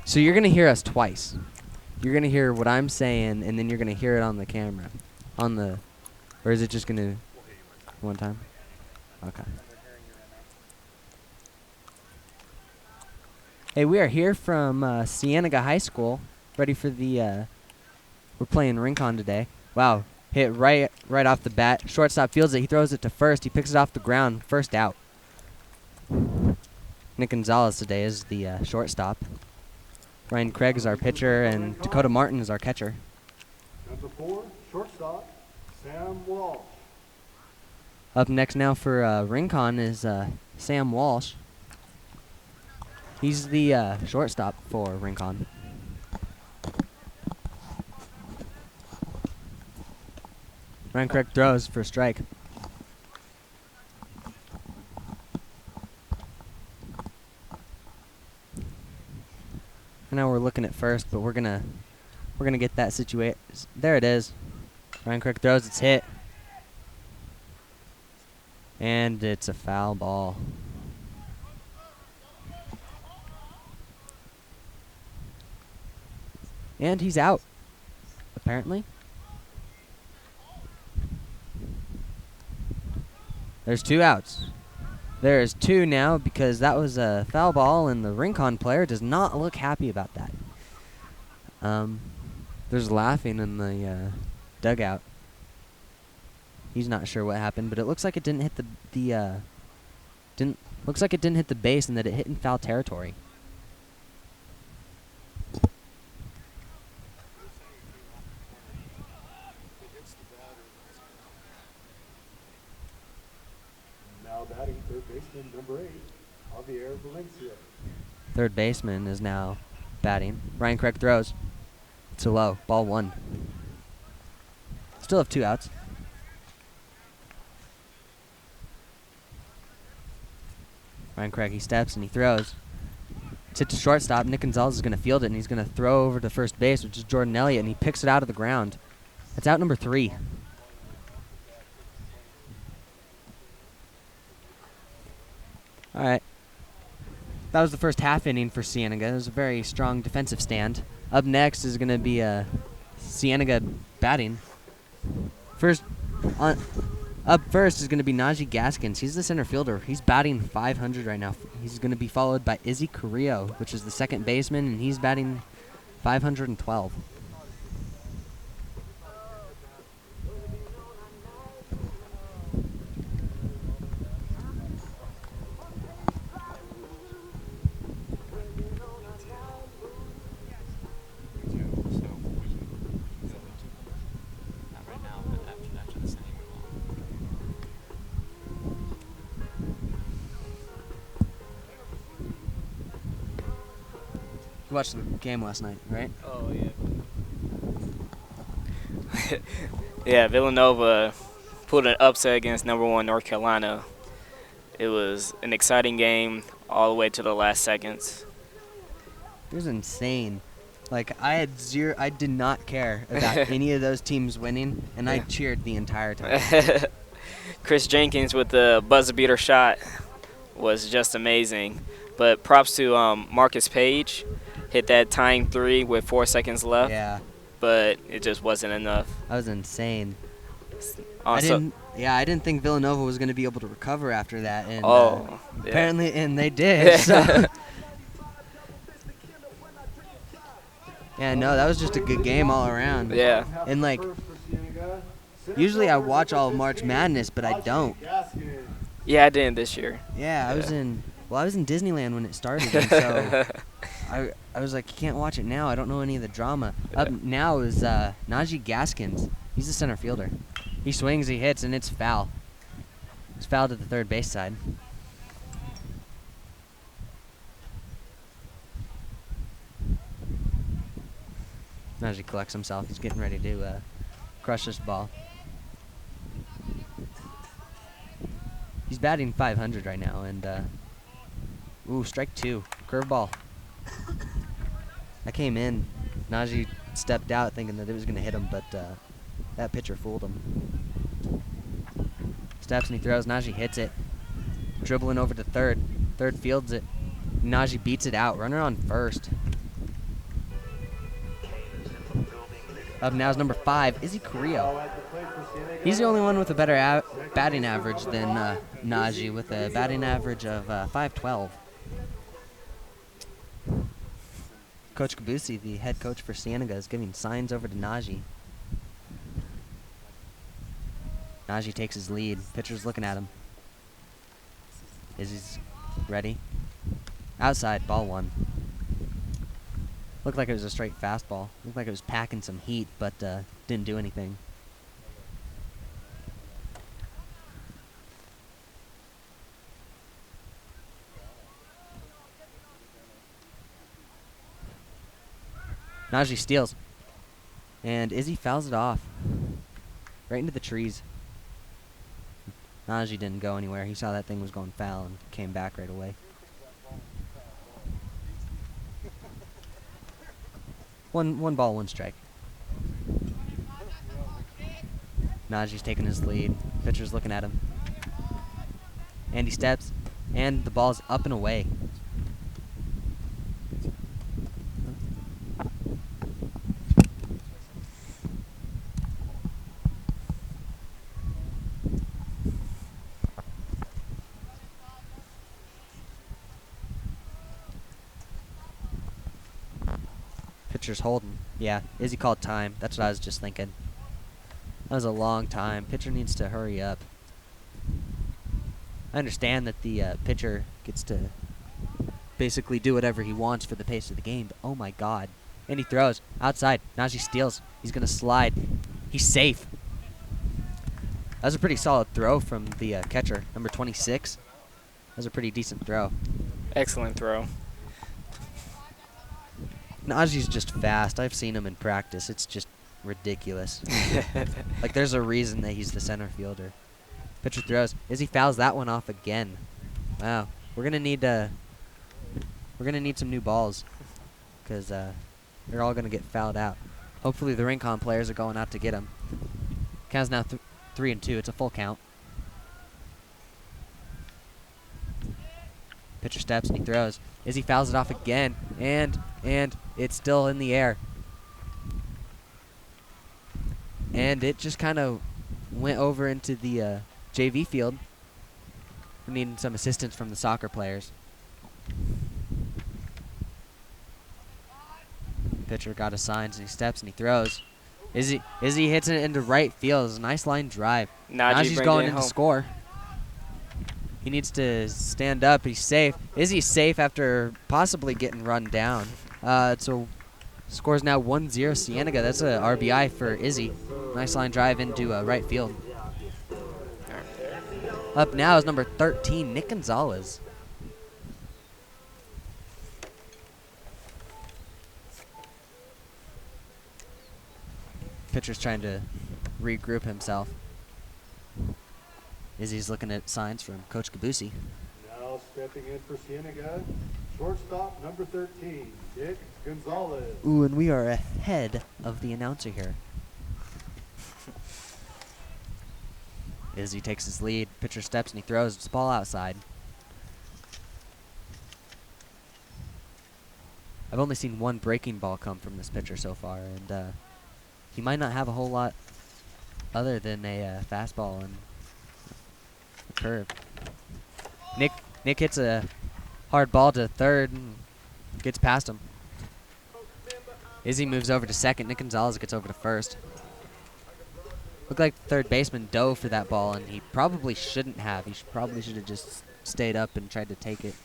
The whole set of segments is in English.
So you're gonna hear us twice. You're gonna hear what I'm saying, and then you're gonna hear it on the camera, or is it just gonna one time? Okay. Hey, we are here from Cienega High School, ready for the. We're playing Rincon today. Wow, hit right off the bat. Shortstop fields it. He throws it to first. He picks it off the ground. First out. Nick Gonzalez today is the shortstop. Ryan Craig is our pitcher, and Dakota Martin is our catcher. Number 4, shortstop, Sam Walsh. Up next now for Rincon is Sam Walsh. He's the shortstop for Rincon. Ryan Craig throws for a strike. Now we're looking at first, but we're gonna get that situated. There it is. Ryan Craig throws. It's hit, and it's a foul ball. And he's out, apparently. There's 2 outs. There is 2 now because that was a foul ball, and the Rincon player does not look happy about that. There's laughing in the dugout. He's not sure what happened, but it looks like it didn't hit looks like it didn't hit the base, and that it hit in foul territory. Now batting third baseman number 8, Javier Valencia. Third baseman is now batting. Ryan Craig throws. It's a low. Ball 1. Still have 2 outs. Ryan Craig, he steps and he throws. It's hit to shortstop. Nick Gonzalez is going to field it, and he's going to throw over to first base, which is Jordan Elliott, and he picks it out of the ground. That's out number 3. All right. That was the first half inning for Cienega. It was a very strong defensive stand. Up next is going to be Cienega batting. Up first is going to be Najee Gaskins. He's the center fielder. He's batting .500 right now. He's going to be followed by Izzy Carrillo, which is the second baseman, and he's batting .512. You watched the game last night, right? Oh, yeah. Yeah, Villanova pulled an upset against number 1 North Carolina. It was an exciting game all the way to the last seconds. It was insane. Like, I did not care about any of those teams winning, and I cheered the entire time. Chris Jenkins with the buzzer beater shot was just amazing. But props to Marcus Page. Hit that tying 3 with 4 seconds left. Yeah. But it just wasn't enough. That was insane. Also, I didn't think Villanova was going to be able to recover after that. And, yeah. apparently, and they did. So. Yeah, no, that was just a good game all around. Yeah. And, like, usually I watch all of March Madness, but I don't. Yeah, I didn't this year. Yeah, I was in Disneyland when it started, and so I was like, you can't watch it now. I don't know any of the drama. Yeah. Up now is Najee Gaskins. He's the center fielder. He swings, he hits, and it's foul. It's foul to the third base side. Najee collects himself. He's getting ready to crush this ball. He's batting .500 right now, and ooh, strike 2, curveball. That came in. Najee stepped out thinking that it was going to hit him, but that pitcher fooled him. Steps and he throws. Najee hits it. Dribbling over to third. Third fields it. Najee beats it out. Runner on first. Up now is number 5, Izzy Carrillo. Now at the plate for Cienega, He's the only one with a better second batting baseman average number than 5, Najee, Izzy with a batting Carrillo. average of 512. Coach Kabusi, the head coach for Cienega, is giving signs over to Najee. Najee takes his lead. Pitcher's looking at him. Izzy's ready. Outside, ball 1. Looked like it was a straight fastball. Looked like it was packing some heat, but didn't do anything. Najee steals. And Izzy fouls it off. Right into the trees. Najee didn't go anywhere. He saw that thing was going foul and came back right away. One ball, 1 strike. Najee's taking his lead. Pitcher's looking at him. And he steps. And the ball's up and away. Pitcher's holding. Yeah, Izzy called time. That's what I was just thinking. That was a long time. Pitcher needs to hurry up. I understand that the pitcher gets to basically do whatever he wants for the pace of the game, but oh my god. And he throws. Outside. Najee steals. He's going to slide. He's safe. That was a pretty solid throw from the catcher, number 26. That was a pretty decent throw. Excellent throw. Najee's just fast. I've seen him in practice. It's just ridiculous. Like, there's a reason that he's the center fielder. Pitcher throws. Izzy fouls that one off again. Wow. We're gonna need some new balls, because they're all gonna get fouled out. Hopefully the Rincon players are going out to get them. Count's now 3-2. It's a full count. Pitcher steps and he throws. Izzy fouls it off again, and it's still in the air. And it just kind of went over into the JV field. We're needing some assistance from the soccer players. Pitcher got his signs and he steps and he throws. Izzy hits it into right field. It's a nice line drive. Najee's going in to score. He needs to stand up. He's safe. Izzy's safe after possibly getting run down. So score's now 1-0 Cienega. That's a RBI for Izzy. Nice line drive into right field. Up now is number 13, Nick Gonzalez. Pitcher's trying to regroup himself. Izzy's looking at signs from Coach Kabusi. Now stepping in for Cienega, shortstop number 13, Nick Gonzalez. Ooh, and we are ahead of the announcer here. Izzy takes his lead. Pitcher steps and he throws. It's ball outside. I've only seen one breaking ball come from this pitcher so far, and he might not have a whole lot other than a fastball and a curve. Nick hits a hard ball to third and gets past him. Izzy moves over to second. Nick Gonzalez gets over to first. Looked like the third baseman dove for that ball, and he probably shouldn't have. He probably should have just stayed up and tried to take it.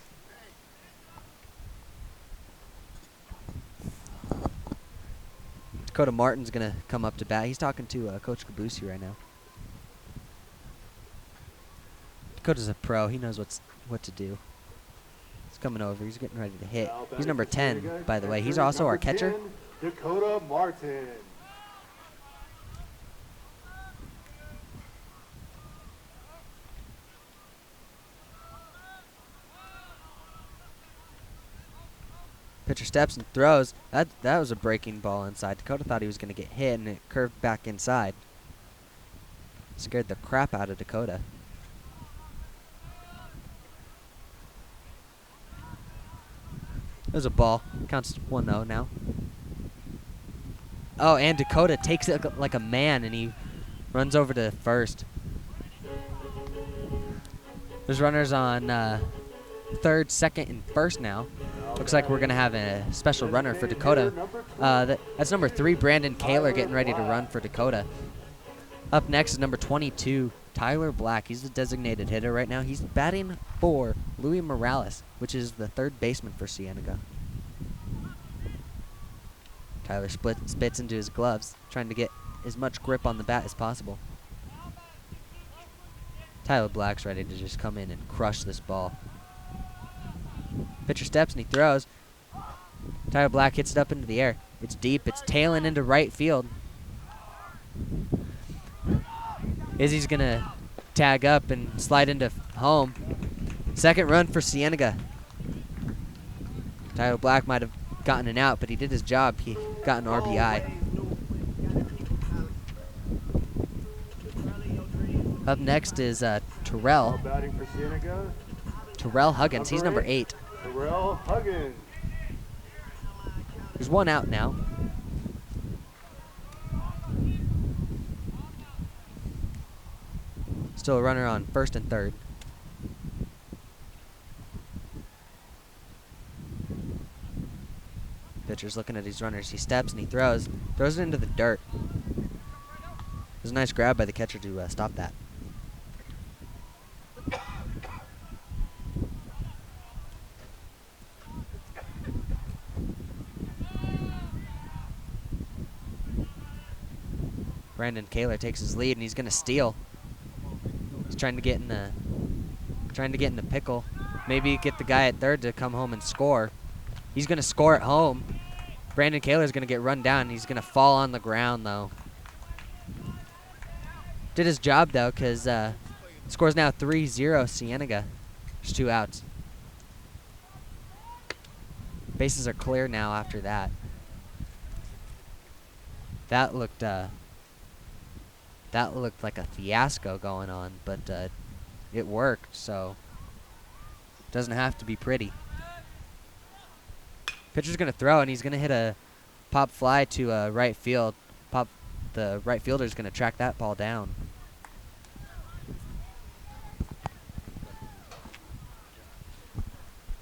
Dakota Martin's going to come up to bat. He's talking to Coach Kabusi right now. Dakota's a pro. He knows what to do. He's coming over. He's getting ready to hit. He's number 10, by the way. He's also our catcher. 10, Dakota Martin. Pitcher steps and throws. That was a breaking ball inside. Dakota thought he was going to get hit, and it curved back inside. Scared the crap out of Dakota. It was a ball. Counts 1-0 now. Oh, and Dakota takes it like a man, and he runs over to first. There's runners on third, second, and first now. Looks like we're going to have a special runner for Dakota. That's number 3, Brandon Kaler, getting ready to run for Dakota. Up next is number 22, Tyler Black. He's the designated hitter right now. He's batting for Louis Morales, which is the third baseman for Cienega. Tyler spits into his gloves, trying to get as much grip on the bat as possible. Tyler Black's ready to just come in and crush this ball. Pitcher steps and he throws. Tyler Black hits it up into the air. It's deep. It's tailing into right field. Izzy's going to tag up and slide into home. Second run for Cienega. Tyler Black might have gotten an out, but he did his job. He got an RBI. Up next is Terrell. Batting for Cienega, Terrell Huggins. He's number 8. Terrell Huggins. There's one out now. Still a runner on first and third. Pitcher's looking at his runners. He steps and he throws it into the dirt. It was a nice grab by the catcher to stop that. Brandon Kaler takes his lead and he's gonna steal. He's trying to get in the pickle. Maybe get the guy at third to come home and score. He's gonna score at home. Brandon Kaler's gonna get run down. He's gonna fall on the ground though. Did his job though, cause score's now 3-0 Cienega. There's 2 outs. Bases are clear now after that. That looked like a fiasco going on, but it worked, so doesn't have to be pretty. Pitcher's gonna throw, and he's gonna hit a pop fly to right field. The right fielder's gonna track that ball down.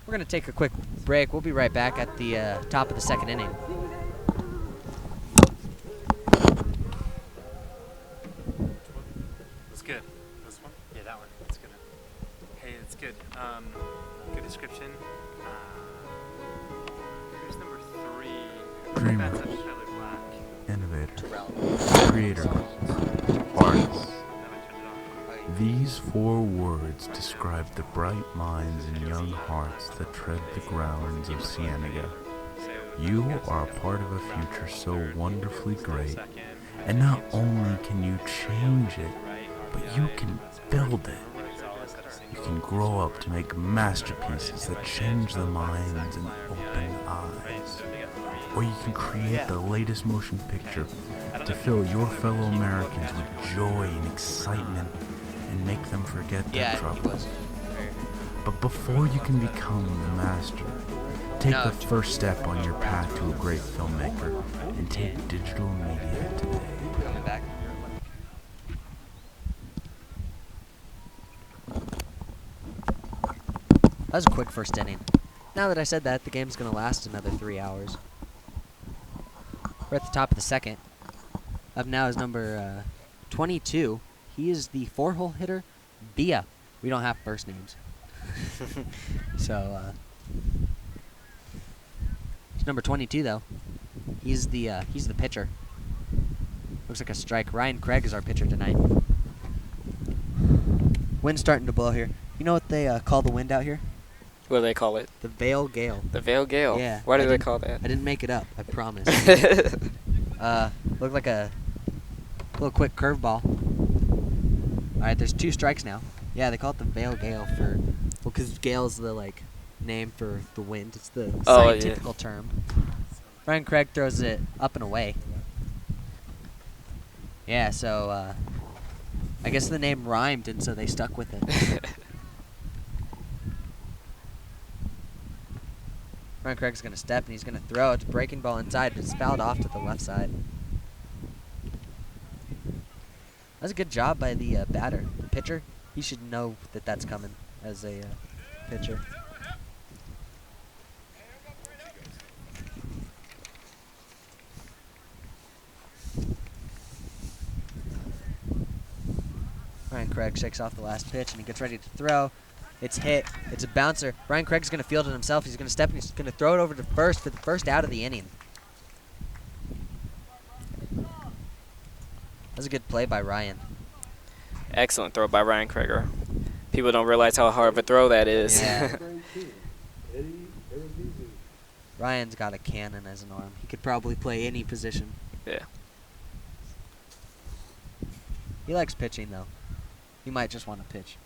We're gonna take a quick break. We'll be right back at the top of the second inning. Good. This one? Yeah, that one. It's good. Hey, it's good. Good description. Here's number 3. Dreamer. That's Tyler Black. Innovator, creator, artist. Then I turned it off. These 4 words describe the bright minds and young hearts that tread the grounds of Cienega. You are a part of a future so wonderfully great, and not only can you change it, but you can build it. You can grow up to make masterpieces that change the minds and open eyes. Or you can create the latest motion picture to fill your fellow Americans with joy and excitement and make them forget their troubles. But before you can become the master, take the first step on your path to a great filmmaker and take digital media today. Coming back. That was a quick first inning. Now that I said that, the game's going to last another 3 hours. We're at the top of the second. Up now is number 22. He is the 4-hole hitter, Bia. We don't have first names. So, he's number 22 though. He's the pitcher. Looks like a strike. Ryan Craig is our pitcher tonight. Wind's starting to blow here. You know what they call the wind out here? What do they call it? The Vale Gale. The Vale Gale? Yeah. Why do they call that? I didn't make it up, I promise. Looked like a little quick curveball. Alright, there's 2 strikes now. Yeah, they call it the Vale Gale because Gale's the name for the wind. It's the scientific term. Ryan Craig throws it up and away. Yeah, so I guess the name rhymed, and so they stuck with it. Ryan Craig's going to step, and he's going to throw. It's a breaking ball inside, but it's fouled off to the left side. That's a good job by the batter. The pitcher, he should know that that's coming as a pitcher. Ryan Craig shakes off the last pitch, and he gets ready to throw. It's hit. It's a bouncer. Ryan Craig's going to field it himself. He's going to step and he's going to throw it over to first for the first out of the inning. That's a good play by Ryan. Excellent throw by Ryan Krieger. People don't realize how hard of a throw that is. Yeah. Ryan's got a cannon as an arm. He could probably play any position. Yeah. He likes pitching, though. He might just want to pitch.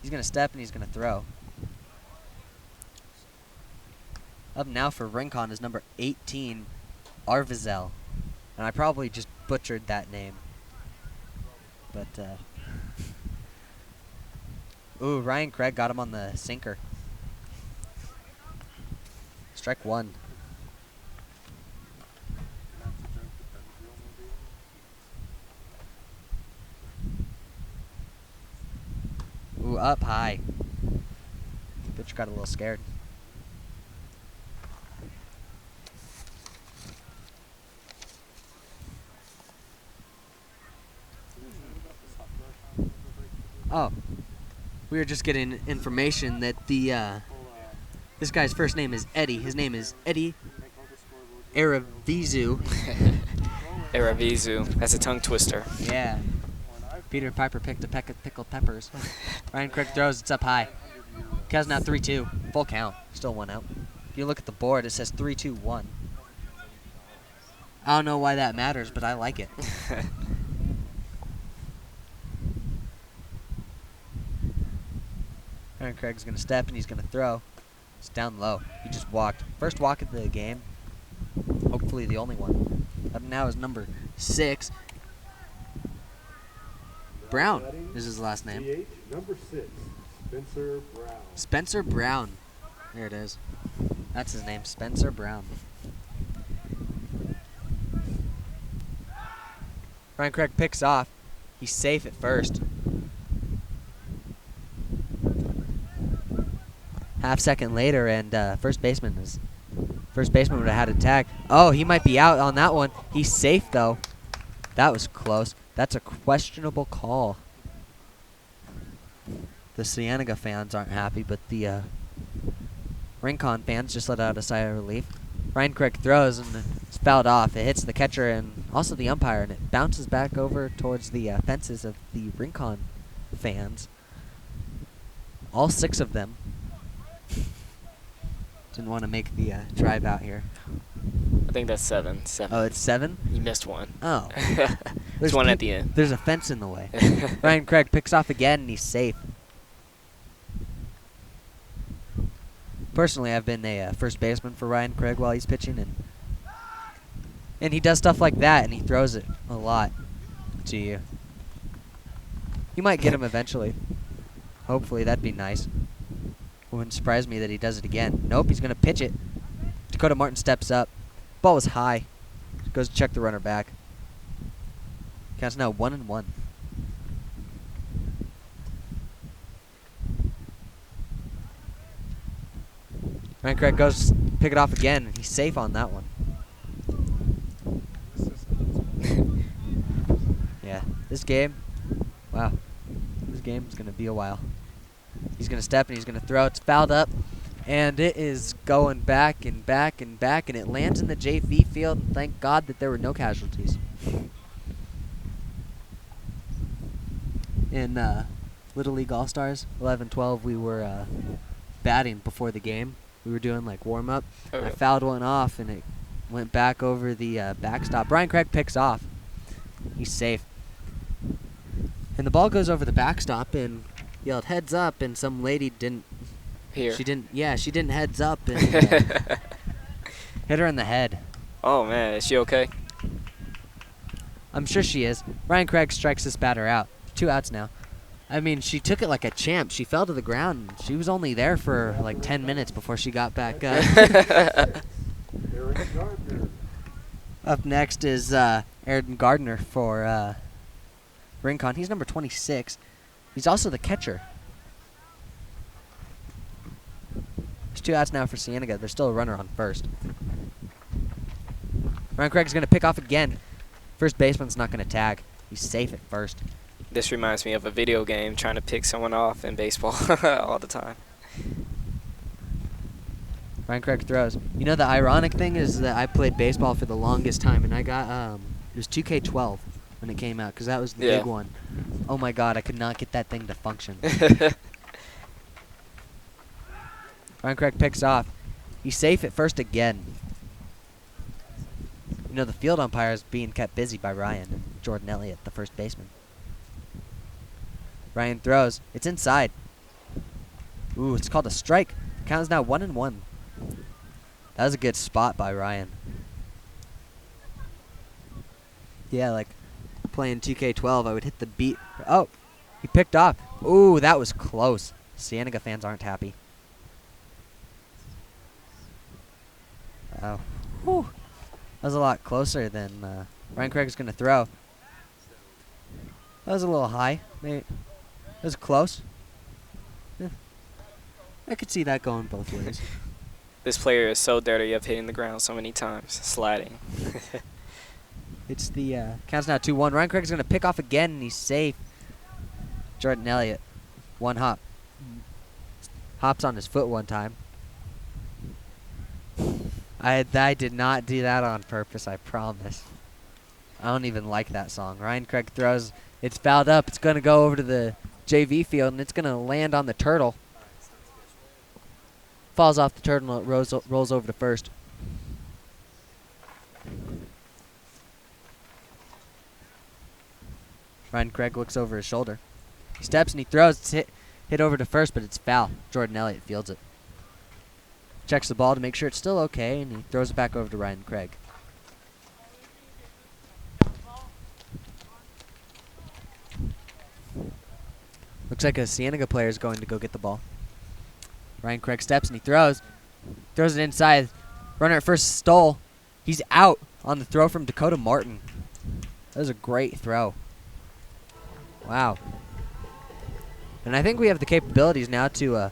He's going to step and he's going to throw. Up now for Rincon is number 18, Arvizel. And I probably just butchered that name. But, ooh, Ryan Craig got him on the sinker. Strike one. Ooh, up high. Pitcher got a little scared. Oh, we were just getting information that the this guy's first name is Eddie. His name is Eddie Aravizu. Aravizu. That's a tongue twister. Yeah. Peter Piper picked a peck of pickled peppers. Ryan Craig throws. It's up high. Cavs now 3-2. Full count. Still one out. If you look at the board, it says 3-2-1. I don't know why that matters, but I like it. Ryan Craig's going to step and he's going to throw. It's down low. He just walked. First walk of the game. Hopefully the only one. Up now is number 6. Brown is his last name. DH number 6, Spencer Brown. Spencer Brown. There it is. That's his name, Spencer Brown. Ryan Craig picks off. He's safe at first. Half second later, and first baseman would have had a tag. Oh, he might be out on that one. He's safe though. That was close. That's a questionable call. The Cienega fans aren't happy, but the Rincon fans just let out a sigh of relief. Ryan Craig throws and it's fouled off. It hits the catcher and also the umpire, and it bounces back over towards the fences of the Rincon fans. All 6 of them. Didn't want to make the drive out here. I think that's 7. Oh, it's 7? You missed one. Oh. There's one at the end. There's a fence in the way. Ryan Craig picks off again, and he's safe. Personally, I've been a first baseman for Ryan Craig while he's pitching, and he does stuff like that, and he throws it a lot to you. You might get him eventually. Hopefully, that'd be nice. Wouldn't surprise me that he does it again. Nope, he's going to pitch it. Dakota Martin steps up. Ball was high. Goes to check the runner back. Counts now 1-1. Ryan Craig goes pick it off again, and he's safe on that one. Yeah, this game, wow. This game is going to be a while. He's going to step and he's going to throw. It's fouled up, and it is going back and back and back, and it lands in the JV field, and thank God that there were no casualties. In Little League All-Stars 11-12, we were batting before the game. We were doing like warm-up. Okay. I fouled one off, and it went back over the backstop. Ryan Craig picks off. He's safe. And the ball goes over the backstop and yelled heads up, and some lady didn't. Here. She didn't heads up and hit her in the head. Oh man, is she okay? I'm sure she is. Ryan Craig strikes this batter out. 2 outs now. I mean, she took it like a champ. She fell to the ground. She was only there for like 10 minutes before she got back up. Up next is Aaron Gardner for Rincon. He's number 26. He's also the catcher. There's 2 outs now for Cienega. There's still a runner on first. Ryan Craig's going to pick off again. First baseman's not going to tag. He's safe at first. This reminds me of a video game, trying to pick someone off in baseball all the time. Ryan Craig throws. You know, the ironic thing is that I played baseball for the longest time, and I got, it was 2K12 when it came out, because that was the big one. Oh my god, I could not get that thing to function. Ryan Craig picks off. He's safe at first again. You know, the field umpire is being kept busy by Ryan and Jordan Elliott, the first baseman. Ryan throws. It's inside. Ooh, it's called a strike. The count is now 1-1. That was a good spot by Ryan. Yeah, like playing 2K12, I would hit the beat. Oh, he picked off. Ooh, that was close. Cienega fans aren't happy. Oh, whew. That was a lot closer than Ryan Craig's going to throw. That was a little high. Maybe. It was close. Yeah. I could see that going both ways. This player is so dirty of hitting the ground so many times, sliding. It's the counts now 2-1. Ryan Craig's going to pick off again, and he's safe. Jordan Elliott, 1 hop. Hops on his foot one time. I did not do that on purpose, I promise. I don't even like that song. Ryan Craig throws. It's fouled up. It's going to go over to the JV field, and it's going to land on the turtle. Falls off the turtle, and it rolls over to first. Ryan Craig looks over his shoulder. He steps and he throws. It's hit over to first, but it's foul. Jordan Elliott fields it. Checks the ball to make sure it's still okay, and he throws it back over to Ryan Craig. Looks like a Cienega player is going to go get the ball. Ryan Craig steps and he throws. Throws it inside. Runner at first stole. He's out on the throw from Dakota Martin. That was a great throw. Wow. And I think we have the capabilities now to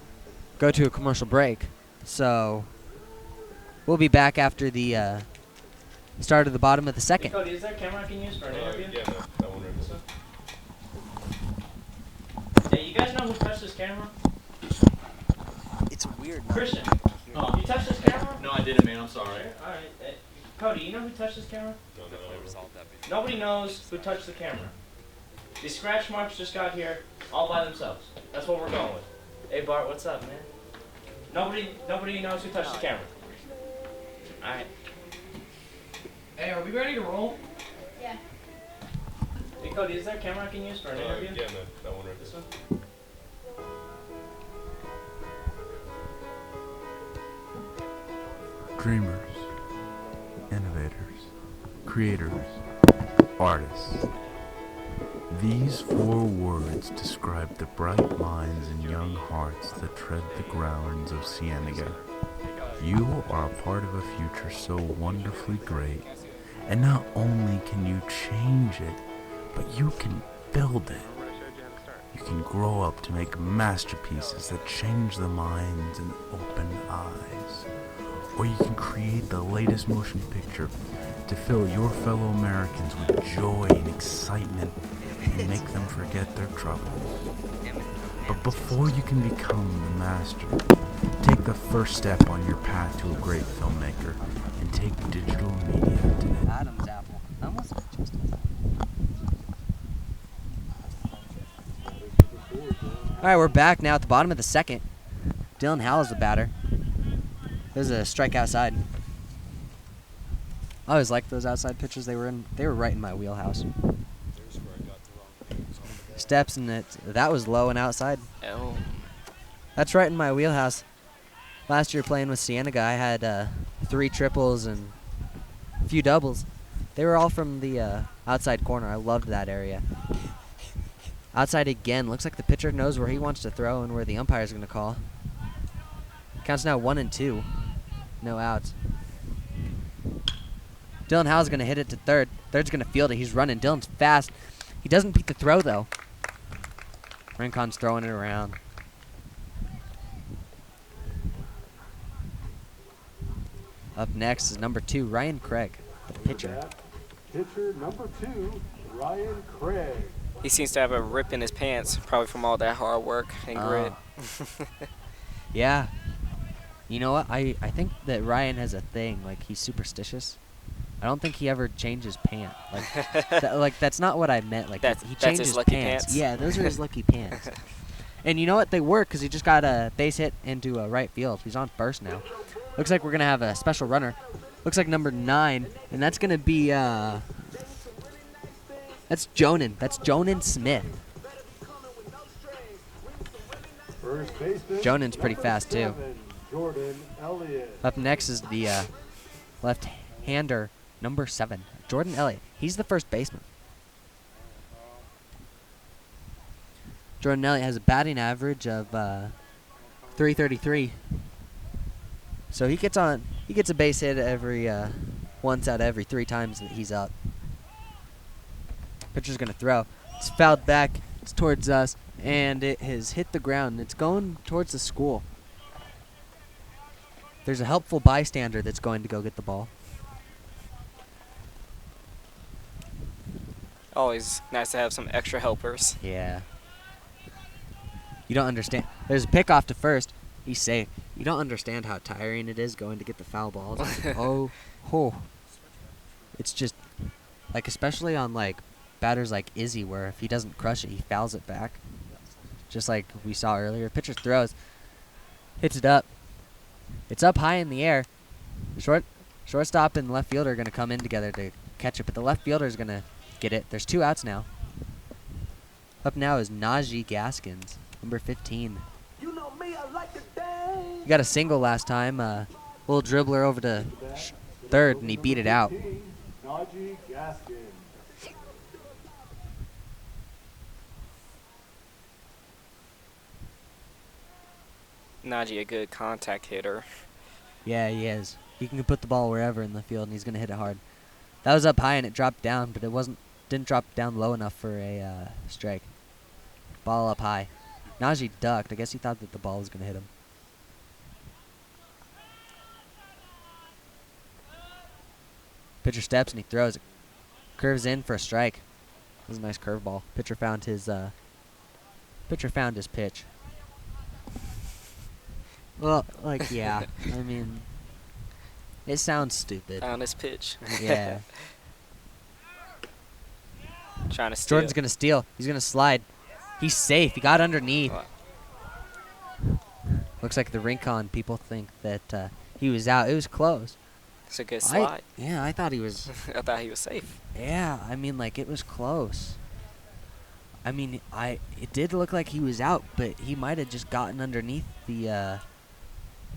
go to a commercial break. So we'll be back after the start of the bottom of the second. Hey Cody, is there a camera I can use for an interview? Yeah, that one right there. Hey, you guys know who touched this camera? It's weird. Christian. Oh. You touched this camera? No, I didn't, man. I'm sorry. Alright. Cody, you know who touched this camera? No. Nobody knows who touched the camera. These scratch marks just got here all by themselves. That's what we're going with. Hey Bart, what's up, man? Nobody knows who touched the camera. Alright. Hey, are we ready to roll? Yeah. Hey Cody, is there a camera I can use for an interview? Yeah, that one right This there. one? Dreamers, innovators, creators, artists. These 4 words describe the bright minds and young hearts that tread the grounds of Cienega. You are a part of a future so wonderfully great, and not only can you change it, but you can build it. You can grow up to make masterpieces that change the minds and open eyes. Or you can create the latest motion picture to fill your fellow Americans with joy and excitement and make them forget their troubles. But before you can become the master, take the first step on your path to a great filmmaker and take digital media today. Adam's apple. I almost just All right, we're back now at the bottom of the second. Dylan Howell is the batter. There's a strike outside. I always liked those outside pitches. They were right in my wheelhouse. Steps and that was low and outside. Oh. That's right in my wheelhouse. Last year playing with Cienega, I had 3 triples and a few doubles. They were all from the outside corner. I loved that area. Outside again. Looks like the pitcher knows where he wants to throw and where the umpire's going to call. Counts now 1-2. No outs. Dylan Howe's going to hit it to third. Third's going to field it. He's running. Dylan's fast. He doesn't beat the throw, though. Rincon's throwing it around. Up next is number 2, Ryan Craig, the pitcher. Pitcher number 2, Ryan Craig. He seems to have a rip in his pants, probably from all that hard work and grit. Yeah. You know what? I think that Ryan has a thing. Like, he's superstitious. I don't think he ever changes pants. Like, that's not what I meant. Like, he changes his lucky pants. pants? Yeah, those are his lucky pants. And you know what? They work because he just got a base hit into right field. He's on first now. Looks like we're going to have a special runner. Looks like number 9. And that's going to be, that's Jonan. That's Jonan Smith. First baseman, Jonan's pretty number fast, too. 7, Jordan Elliott. Up next is the left-hander, number 7, Jordan Elliott. He's the first baseman. Jordan Elliott has a batting average of 333. So he gets a base hit every once out of every 3 times that he's up. Pitcher's gonna throw. It's fouled back. It's towards us, and it has hit the ground. It's going towards the school. There's a helpful bystander that's going to go get the ball. Always nice to have some extra helpers. Yeah. You don't understand. There's a pick off to first. He's safe. You don't understand how tiring it is going to get the foul balls. Oh. It's just, like, especially on, like, batters like Izzy, where if he doesn't crush it, he fouls it back. Just like we saw earlier. Pitcher throws. Hits it up. It's up high in the air. Shortstop and left fielder are going to come in together to catch it, but the left fielder is going to get it. There's 2 outs now. Up now is Najee Gaskins, number 15. You know me, I like to dance. He got a single last time. Little dribbler over to third, and he beat it out. 15, Najee Gaskins. Najee, a good contact hitter. Yeah, he is. He can put the ball wherever in the field, and he's going to hit it hard. That was up high, and it dropped down, but didn't drop down low enough for a strike. Ball up high. Najee ducked. I guess he thought that the ball was going to hit him. Pitcher steps, and he throws it. Curves in for a strike. That was a nice curveball. Pitcher found his pitch. Well, like, yeah. I mean, it sounds stupid. On his pitch. Yeah. Trying to steal. Jordan's going to steal. He's going to slide. He's safe. He got underneath. Wow. Looks like the Rincon people think that he was out. It was close. It's a good slide. I thought he was. I thought he was safe. Yeah, I mean, like, it was close. I mean, it did look like he was out, but he might have just gotten underneath the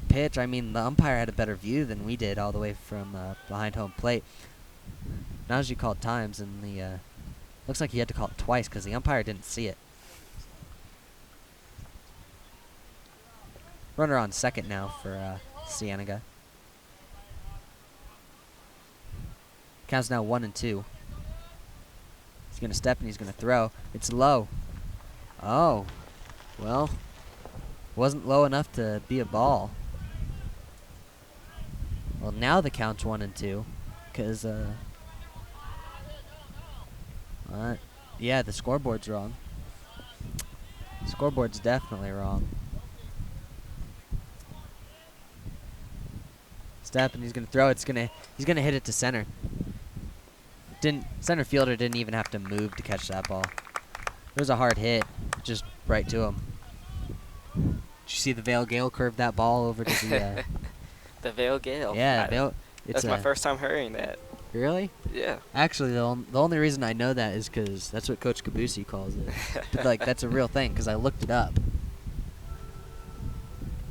pitch. I mean, the umpire had a better view than we did all the way from behind home plate. Najee called times, and the looks like he had to call it twice because the umpire didn't see it. Runner on second now for Cienega. Counts now 1-2. He's going to step and he's going to throw. It's low. Oh. Well, wasn't low enough to be a ball. Well, now the count's 1-2. Because, yeah, the scoreboard's wrong. The scoreboard's definitely wrong. Step and he's gonna throw. He's gonna hit it to center. Center fielder didn't even have to move to catch that ball. It was a hard hit, just right to him. Did you see the Vale Gale curve that ball over to the? The Vale Gale. Yeah, Vale. That's my first time hearing that. Really? Yeah. Actually, the only reason I know that is because that's what Coach Kabusi calls it. But, like, that's a real thing because I looked it up.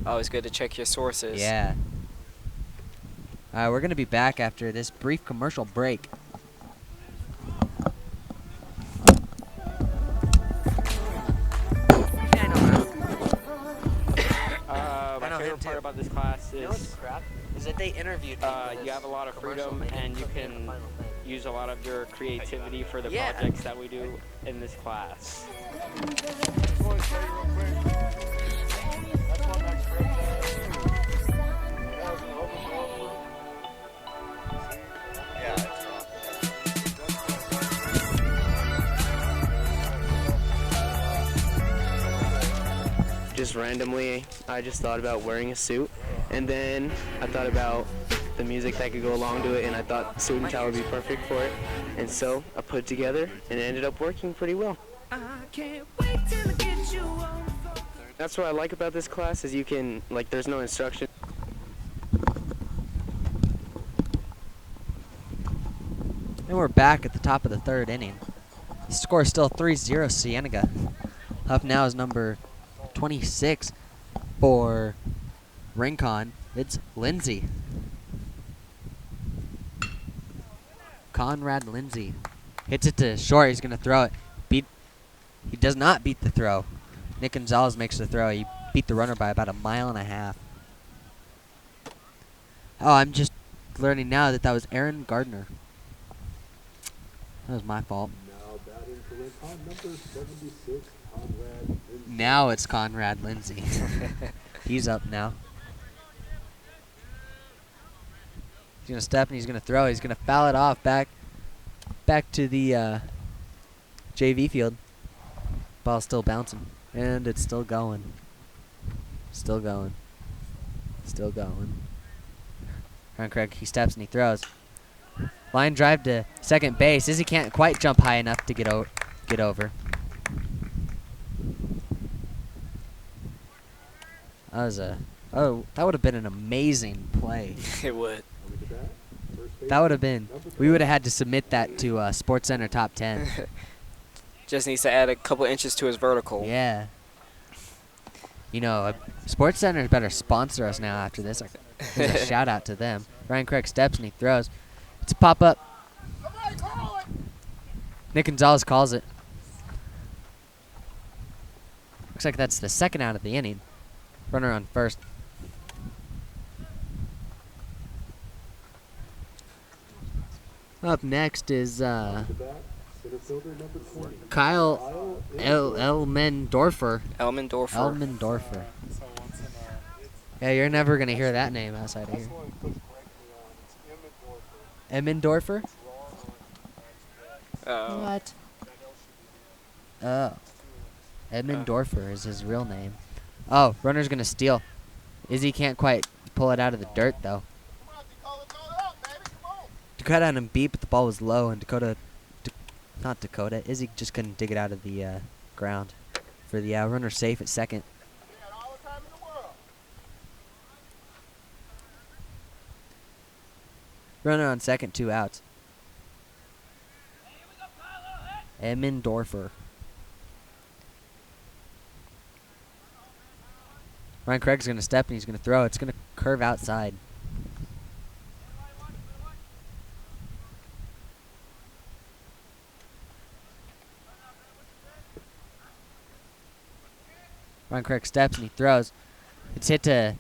Always good to check your sources. Yeah. We're going to be back after this brief commercial break. My favorite part about this class is Is that they interviewed you have a lot of freedom and you can use a lot of your creativity for the Yeah. projects that we do in this class. Just randomly, I just thought about wearing a suit, and then I thought about the music that could go along to it, and I thought suit and tie would be perfect for it, and so I put it together, and it ended up working pretty well. That's what I like about this class is you can, like, there's no instruction. And we're back at the top of the third inning. The score is still 3-0 Cienega. Up now is number 26 for Rincon. It's Lindsay. Conrad Lindsay hits it to short. He's going to throw it. He does not beat the throw. Nick Gonzalez makes the throw. He beat the runner by about 1.5 miles. Oh, I'm just learning now that was Aaron Gardner. That was my fault. Now batting for Rincon, number 76, Conrad Lindsay. Now it's Conrad Lindsay. He's up now. He's going to step and he's going to throw. He's going to foul it off back to the JV field. Ball's still bouncing. And it's still going. Still going. Still going. Ryan Craig, he steps and he throws. Line drive to second base. Izzy can't quite jump high enough to get over. That would have been an amazing play. It would. That would have been. We would have had to submit that to SportsCenter Top 10. Just needs to add a couple inches to his vertical. Yeah. You know, SportsCenter better sponsor us now after this. Here's a shout out to them. Ryan Craig steps and he throws. It's a pop up. Nick Gonzalez calls it. Looks like that's the second out of the inning. Runner on first. Up next is Kyle Elmendorfer. Elmendorfer. Yeah, you're never going to hear that name outside of here. Emmendorfer? What? Oh. Emmendorfer is his real name. Oh, runner's going to steal. Izzy can't quite pull it out of the dirt, though. Dakota had him beat, but the ball was low, and not Dakota, Izzy just couldn't dig it out of the ground. For the runner safe at second. Runner on second, 2 outs. Emmendorfer. Ryan Craig's going to step and he's going to throw. It's going to curve outside. Ryan Craig steps and he throws. It's hit to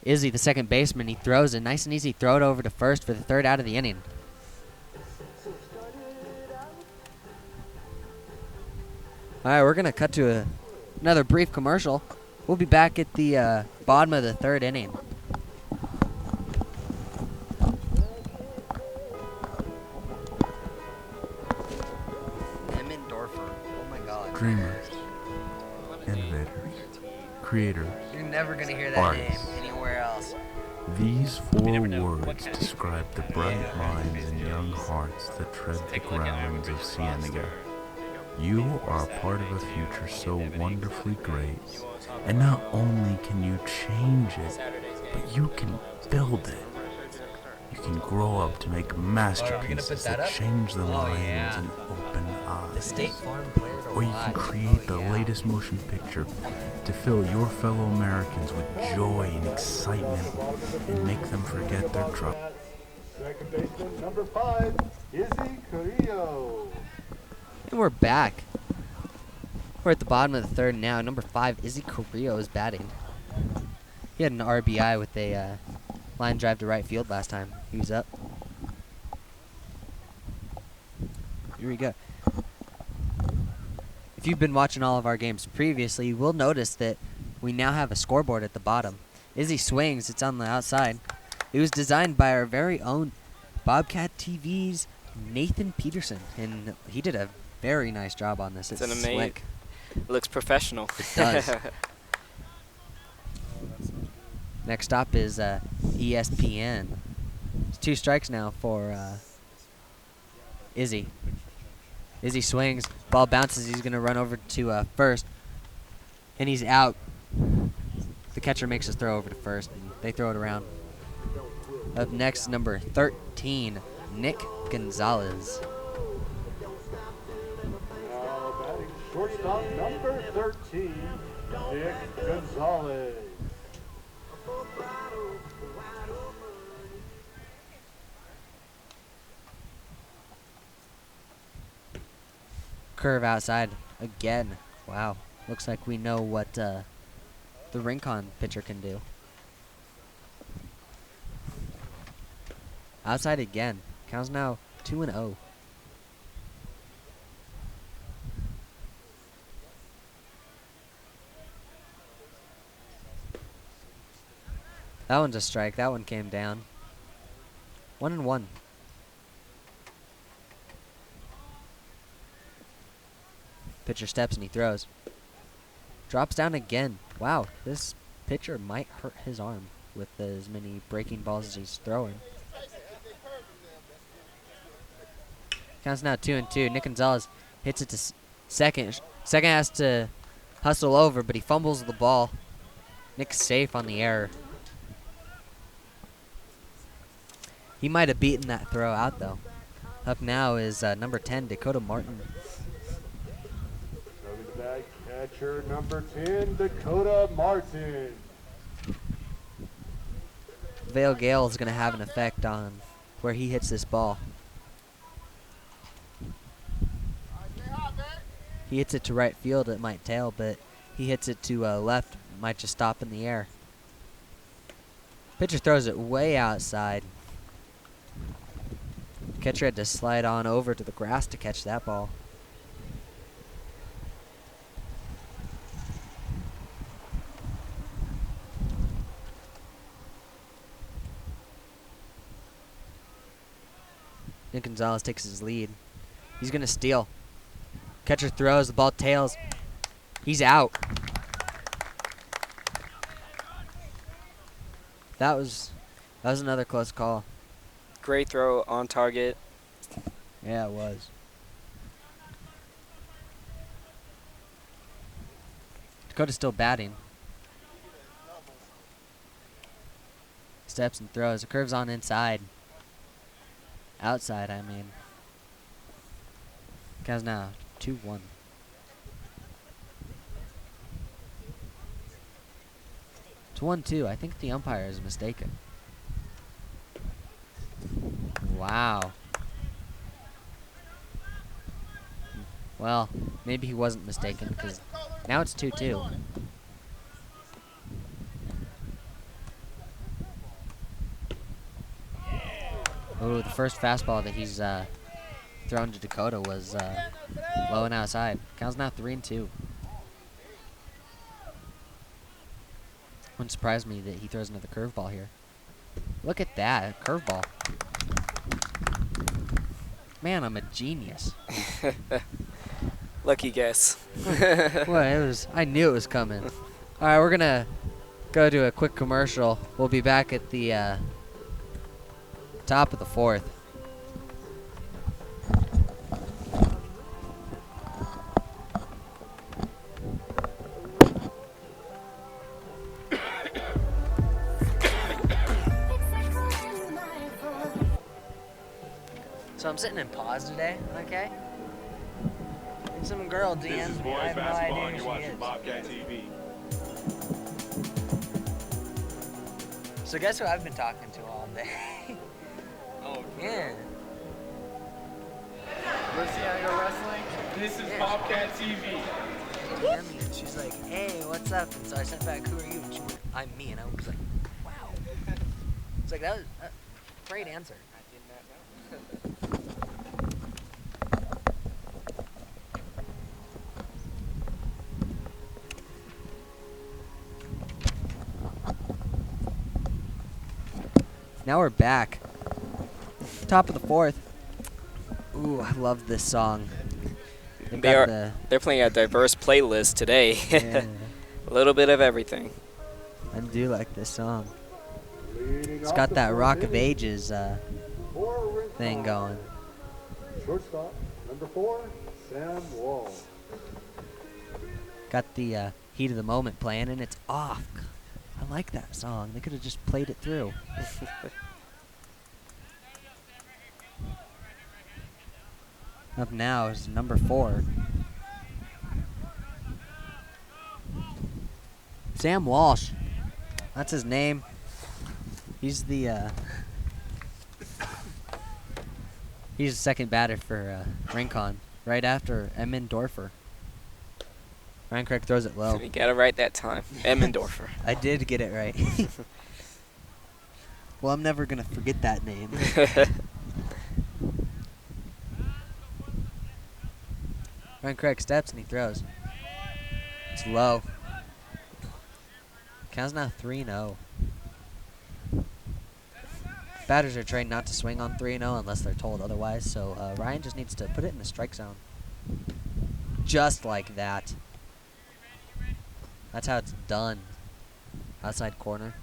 Izzy, the second baseman. He throws it. Nice and easy throw it over to first for the third out of the inning. All right, we're going to cut to another brief commercial. We'll be back at the bottom of the third inning. Emmendorfer. Oh, my God. Dreamers, innovators, creators, You're never going to hear that artists. name anywhere else. These 4 words describe the bright minds and young hearts that tread the grounds of Cienega. You are a part of a future so wonderfully great, and not only can you change it, but you can build it. You can grow up to make masterpieces that change the minds and open eyes. Or you can create the latest motion picture to fill your fellow Americans with joy and excitement and make them forget their troubles. Second baseman, number 5, Izzy Carrillo. And we're back. We're at the bottom of the third now. Number 5, Izzy Carrillo is batting. He had an RBI with a line drive to right field last time. He was up. Here we go. If you've been watching all of our games previously, you will notice that we now have a scoreboard at the bottom. Izzy swings. It's on the outside. It was designed by our very own Bobcat TV's Nathan Peterson, and he did a very nice job on this. It's an amazing. Slick. It looks professional. It does. Next stop is ESPN. It's 2 strikes now for Izzy. Izzy swings. Ball bounces. He's going to run over to first. And he's out. The catcher makes his throw over to first, and they throw it around. Up next, number 13, Nick Gonzalez. Now batting shortstop number 13, Nick Gonzalez. Curve outside again. Wow. Looks like we know what the Rincon pitcher can do. Outside again. Counts now 2-0. That one's a strike. That one came down. 1-1. Pitcher steps and he throws. Drops down again. Wow, this pitcher might hurt his arm with as many breaking balls as he's throwing. Counts now 2-2. Nick Gonzalez hits it to second. Second has to hustle over, but he fumbles the ball. Nick's safe on the error. He might have beaten that throw out, though. Up now is number 10, Dakota Martin. Coming back, catcher number 10, Dakota Martin. Vale Gale is going to have an effect on where he hits this ball. He hits it to right field, it might tail, but he hits it to left, it might just stop in the air. Pitcher throws it way outside. Catcher had to slide on over to the grass to catch that ball. Nick Gonzalez takes his lead. He's going to steal. Catcher throws, the ball tails. He's out. That was another close call. Great throw on target. Yeah, it was. Dakota's still batting. Steps and throws. The curve's on inside. Outside, I mean. Guys now 2-1. It's 1-2. I think the umpire is mistaken. Wow. Well, maybe he wasn't mistaken because now it's 2-2. Oh, the first fastball that he's thrown to Dakota was low and outside. Counts now 3-2. Wouldn't surprise me that he throws another curveball here. Look at that, a curveball. Man, I'm a genius. Lucky guess. Well, I knew it was coming. All right, we're gonna go to a quick commercial. We'll be back at the top of the 4th. So I'm sitting in pause today, okay? And some girl DMs me. I have no idea who she is. Bobcat TV. So guess who I've been talking to all day? Oh, Yeah. Where's Cienega Wrestling? This is Yeah. Bobcat TV. She DM'd me and she's like, hey, what's up? And so I sent back, who are you? And she went, I'm me. And I was like, wow. It's like, that was a great answer. I did not know. Now we're back. Top of the fourth. Ooh, I love this song. They've got the, They're playing a diverse playlist today. yeah, A little bit of everything. I do like this song. Leading It's off got the that fourth Rock of inning Ages for Rincon. thing going. Shortstop, number 4, Sam Wall. Got the Heat of the Moment playing, and it's off. I like that song. They could have just played it through. Up now is number 4. Sam Walsh. That's his name. He's the he's the second batter for Rincon, right after Emmendorfer. Ryan Craig throws it low. You got it right that time. Emmendorfer. I did get it right. Well, I'm never gonna forget that name. Ryan Craig steps and he throws. It's low. Count's now 3-0. Batters are trained not to swing on 3-0 unless they're told otherwise, so Ryan just needs to put it in the strike zone. Just like that. That's how it's done. Outside corner.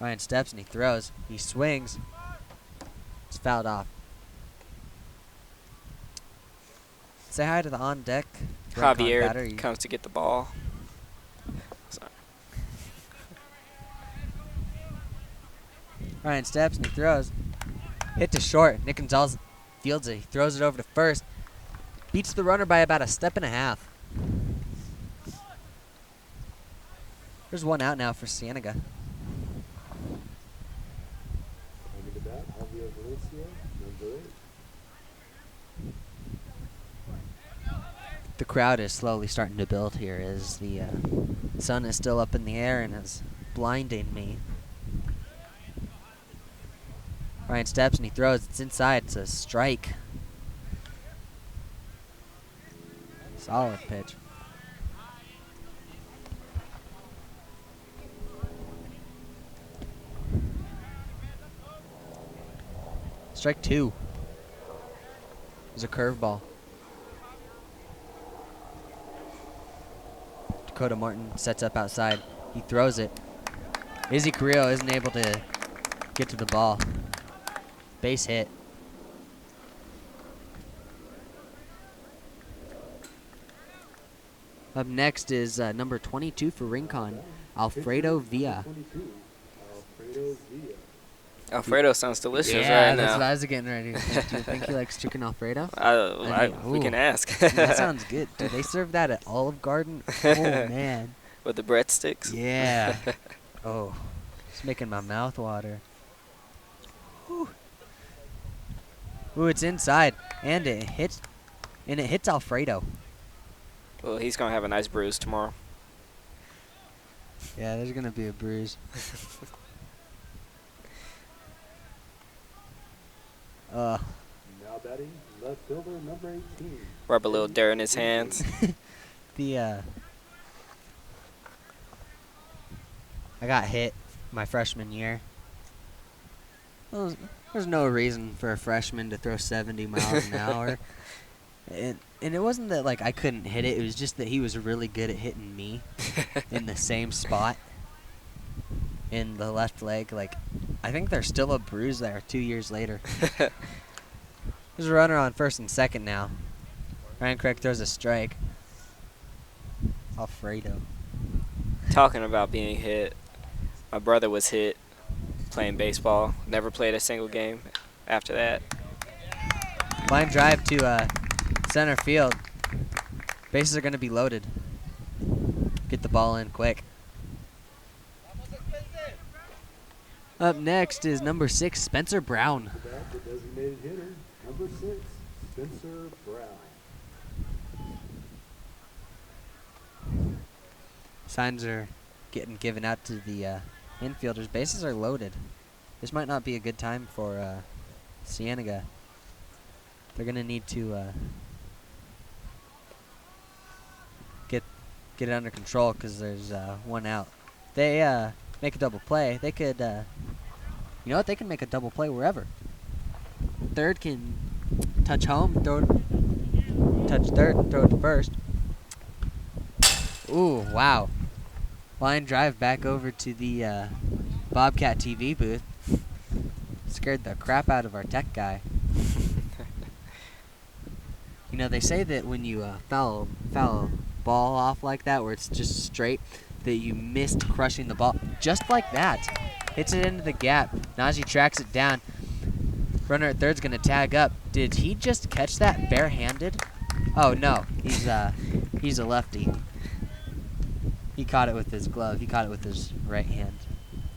Ryan steps and he throws. He swings. It's fouled off. Say hi to the on deck. Rincon batter. Javier comes to get the ball. Sorry. Ryan steps and he throws. Hit to short. Nick Gonzalez fields it. He throws it over to first. Beats the runner by about a step and a half. There's one out now for Cienega. Coming to bat, Javier Valencia, number 8. The crowd is slowly starting to build here as the sun is still up in the air and is blinding me. Ryan steps and he throws. It's inside. It's a strike. Solid pitch. Strike 2. It's a curveball. Dakota Martin sets up outside. He throws it. Izzy Carrillo isn't able to get to the ball. Base hit. Up next is number 22 for Rincon, Alfredo Villa. 22, Alfredo Villa. Alfredo sounds delicious Yeah, right that's what now. I was getting ready to think. Do you think he likes chicken Alfredo? We can Ooh. ask. That sounds good. Do they serve that at Olive Garden? Oh, man. With the breadsticks? Yeah. Oh, it's making my mouth water. Ooh. Ooh, it's inside, and it hits Alfredo. Well, he's going to have a nice bruise tomorrow. Yeah, there's gonna be a bruise. Now batting, left fielder, number 18. Rub a little dirt in his hands. I got hit my freshman year. Well, there's no reason for a freshman to throw 70 miles an hour. And it wasn't that like I couldn't hit it, it was just that he was really good at hitting me in the same spot in the left leg. Like, I think there's still a bruise there 2 years later. There's a runner on first and second now. Ryan Craig throws a strike. Alfredo. Talking about being hit, my brother was hit playing baseball. Never played a single game after that. Line drive to center field. Bases are going to be loaded. Get the ball in quick. Up next is number 6, Spencer Brown. To bat, the designated hitter, number 6, Spencer Brown. Signs are getting given out to the infielders. Bases are loaded. This might not be a good time for Cienega. They're gonna need to get it under control because there's one out. They make a double play. They could, you know what? They can make a double play wherever. Third can touch home, touch third, throw it to first. Ooh, wow. Line drive back over to the Bobcat TV booth. Scared the crap out of our tech guy. You know, they say that when you foul a ball off like that, where it's just straight, that you missed crushing the ball. Just like that. Hits it into the gap. Najee tracks it down. Runner at third's gonna tag up. Did he just catch that barehanded? Oh no, he's a lefty. He caught it with his glove. He caught it with his right hand.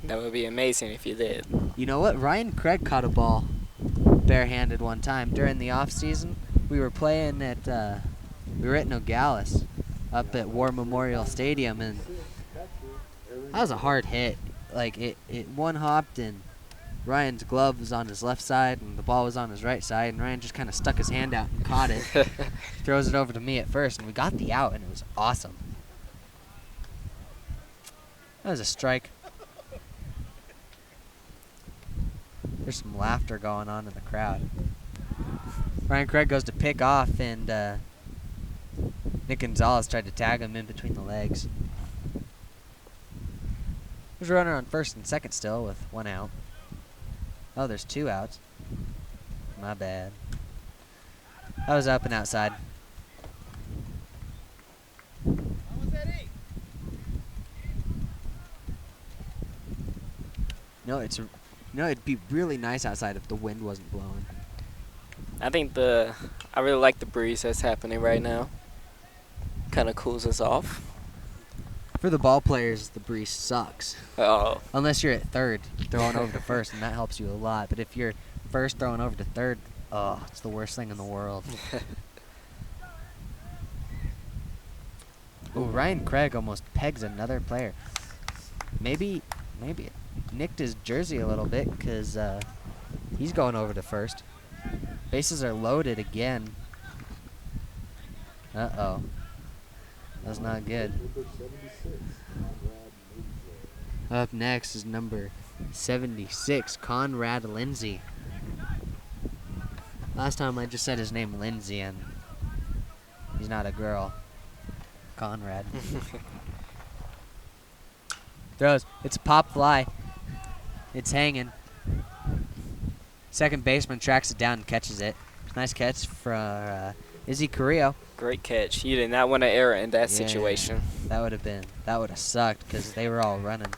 That would be amazing if you did. You know what? Ryan Craig caught a ball barehanded one time during the off season. We were playing at we were at Nogales up at War Memorial Stadium, and that was a hard hit. Like it one hopped, and Ryan's glove was on his left side and the ball was on his right side, and Ryan just kind of stuck his hand out and caught it. Throws it over to me at first, and we got the out, and it was awesome. That was a strike. There's some laughter going on in the crowd. Ryan Craig goes to pick off, and Nick Gonzalez tried to tag him in between the legs. There's a runner on first and second still with one out. Oh, there's two outs. My bad. That was up and outside. No, it'd be really nice outside if the wind wasn't blowing. I really like the breeze that's happening right now. Kind of cools us off. For the ball players, the breeze sucks. Oh. Unless you're at third, throwing over to first, and that helps you a lot. But if you're first throwing over to third, oh, it's the worst thing in the world. Ooh, Ryan Craig almost pegs another player. Maybe it nicked his jersey a little bit, because he's going over to first. Bases are loaded again. Uh-oh. That's not good. Up next is number 76, Conrad Lindsay. Last time I just said his name Lindsay, and he's not a girl. Conrad. Throws. It's a pop fly. It's hanging. Second baseman tracks it down and catches it. Nice catch for Izzy Carrillo. Great catch. You did not want to error in that situation. That would have sucked because they were all running.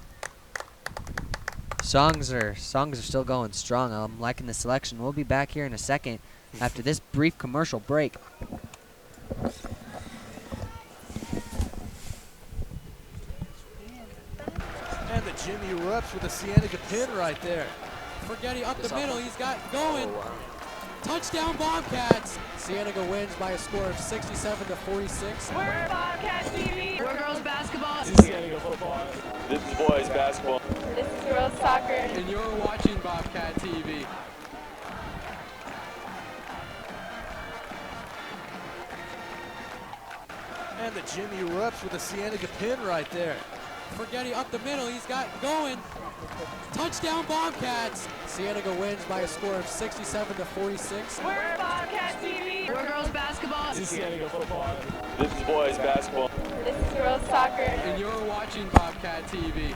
Songs are still going strong. I'm liking the selection. We'll be back here in a second after this brief commercial break. And the Jimmy erupts with a Cienega pin right there. Forgetty up the middle, he's got going. Touchdown Bobcats. Cienega wins by a score of 67-46. We're Bobcat TV. We're girls basketball. This is Cienega football. This is boys basketball. This is girls soccer. And you're watching Bobcat TV. And the Jimmy erupts with a Cienega pin right there. Forgetty up the middle, he's got going. Touchdown Bobcats. Cienega wins by a score of 67-46. We're Bobcat TV. We're girls basketball. This is Cienega football. This is boys basketball. This is girls soccer. And you're watching Bobcat TV.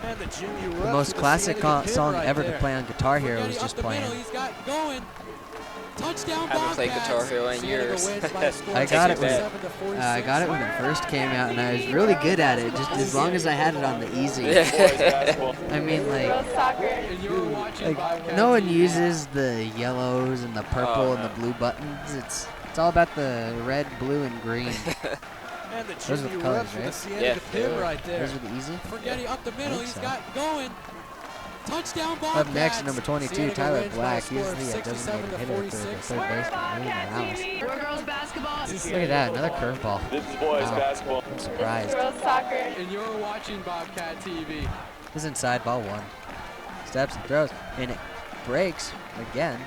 And the Jimmy erupts The most with a classic Cienega pin song right ever there. to play on Guitar Hero was Forgetty just up the playing. middle, he's got going. Touchdown I haven't played Bobcats. Guitar Hero in Cienega years. wins by a score I of got it 67-46. I got it when it first came out, and I was really good at it, just as long as I had it on the easy. I mean, like, Girls soccer. And you're watching Bobcat no one TV. uses the yellows and the purple and the blue buttons. It's all about the red, blue, and green. And the Those are Jimmy the colors, erupts with a right? Cienega Yeah. pin right there. Those are the easy. Forgetty up the middle, think he's so. got going. Touchdown Up Bobcats. next, number 22, Cienega Tyler wins by a Black. score He's of the designated 67 to hitter for the 46. third baseman, Morales. Girls basketball. Look at that, another curveball. This is boys Wow. basketball. I'm surprised. Girls soccer. And you're watching Bobcat TV. This is inside, ball one. Steps and throws, and it breaks again.